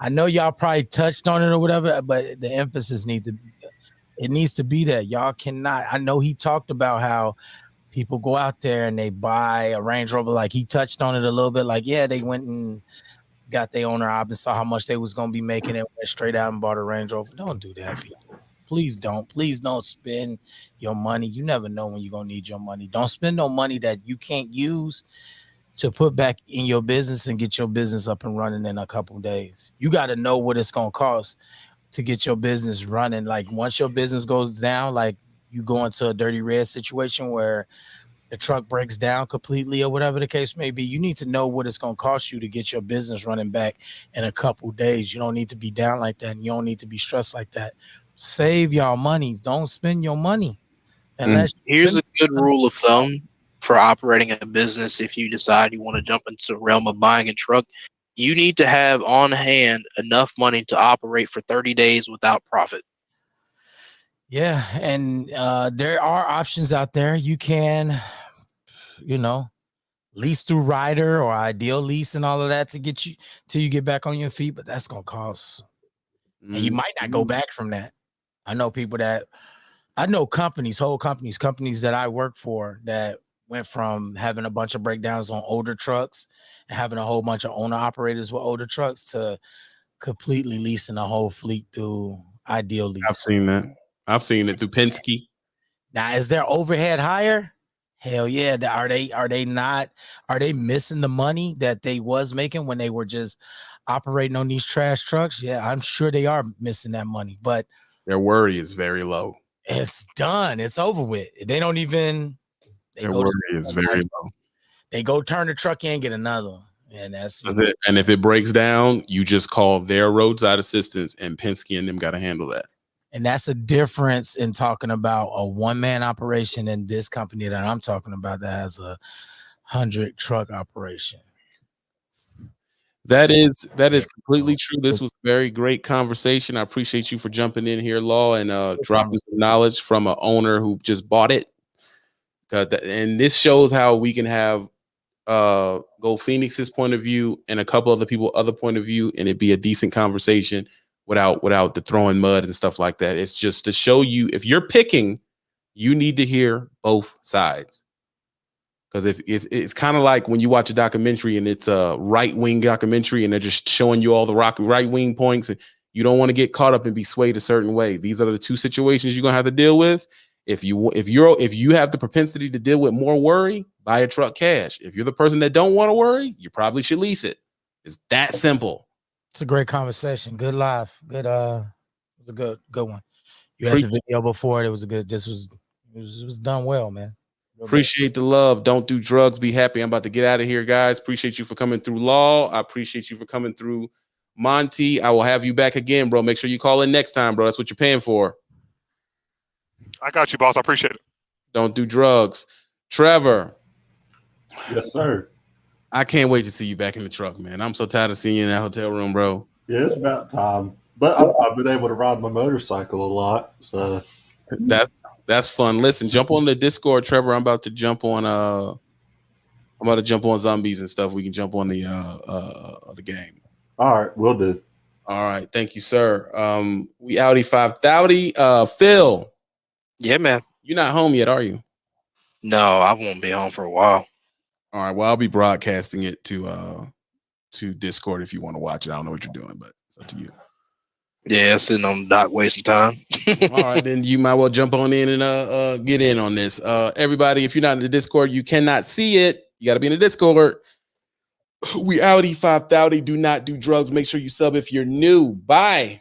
I know y'all probably touched on it or whatever, but the emphasis needs to be that y'all cannot. I know he talked about how people go out there and they buy a Range Rover. Like he touched on it a little bit. Like, yeah, they went and got their owner op and saw how much they was going to be making and went straight out and bought a Range Rover. Don't do that, people. Please don't. Please don't spend your money. You never know when you're going to need your money. Don't spend no money that you can't use to put back in your business and get your business up and running in a couple of days. You got to know what it's going to cost to get your business running. Like once your business goes down, like you go into a dirty red situation where the truck breaks down completely or whatever the case may be, you need to know what it's going to cost you to get your business running back in a couple of days. You don't need to be down like that, and you don't need to be stressed like that. save y'all money. Don't spend your money unless Here's a good rule of thumb for operating a business. If you decide you want to jump into the realm of buying a truck, you need to have on hand enough money to operate for 30 days without profit. Yeah, and there are options out there. You can, lease through Ryder or Ideal Lease and all of that to get you till you get back on your feet, but that's gonna cost. And you might not go back from that. I know companies, whole companies that I work for that went from having a bunch of breakdowns on older trucks and having a whole bunch of owner operators with older trucks to completely leasing the whole fleet through Ideal Lease. I've seen that. I've seen it through Penske. Now, is their overhead higher? Hell yeah. Are they missing the money that they was making when they were just operating on these trash trucks? Yeah, I'm sure they are missing that money, but their worry is very low. It's done. It's over with. They don't even. Their worry is very low. They go turn the truck in, get another one, and that's. And if it breaks down, you just call their roadside assistance, and Penske and them got to handle that. And that's a difference in talking about a one-man operation and this company that I'm talking about that has a 100 truck operation. That is completely true. This was a very great conversation. I appreciate you for jumping in here, Law, and dropping some knowledge from an owner who just bought it. And this shows how we can have Go Phoenix's point of view and a couple other people other point of view, and it'd be a decent conversation without the throwing mud and stuff like that. It's just to show you, if you're picking, you need to hear both sides. Because if it's kind of like when you watch a documentary and it's a right-wing documentary and they're just showing you all the right-wing points, and you don't want to get caught up and be swayed a certain way. These are the two situations you're gonna have to deal with. If you have the propensity to deal with more worry, buy a truck cash. If you're the person that don't want to worry, you probably should lease it. It's that simple. It's a great conversation. Good live. Good. It was a good one. You had the video before. It was a good. It was done well, man. Appreciate the love. Don't do drugs. Be happy. I'm about to get out of here, guys. Appreciate you for coming through, Law. I appreciate you for coming through, Monty. I will have you back again, bro. Make sure you call in next time, bro. That's what you're paying for. I got you, boss. I appreciate it. Don't do drugs. Trevor. Yes, sir. I can't wait to see you back in the truck, man. I'm so tired of seeing you in that hotel room, bro. Yeah, it's about time. But I've been able to ride my motorcycle a lot, so that's fun. Listen, jump on the Discord, Trevor. I'm about to jump on zombies and stuff. We can jump on the game. All right, we'll do. All right, thank you, sir. We Audi 530. Phil. Yeah, man. You're not home yet, are you? No, I won't be home for a while. All right. Well, I'll be broadcasting it to Discord if you want to watch it. I don't know what you're doing, but it's up to you. Yeah, sitting on the dock wasting time. All right, then you might well jump on in and get in on this. Everybody, if you're not in the Discord, you cannot see it. You got to be in the Discord. We Audi 530. Do not do drugs. Make sure you sub if you're new. Bye.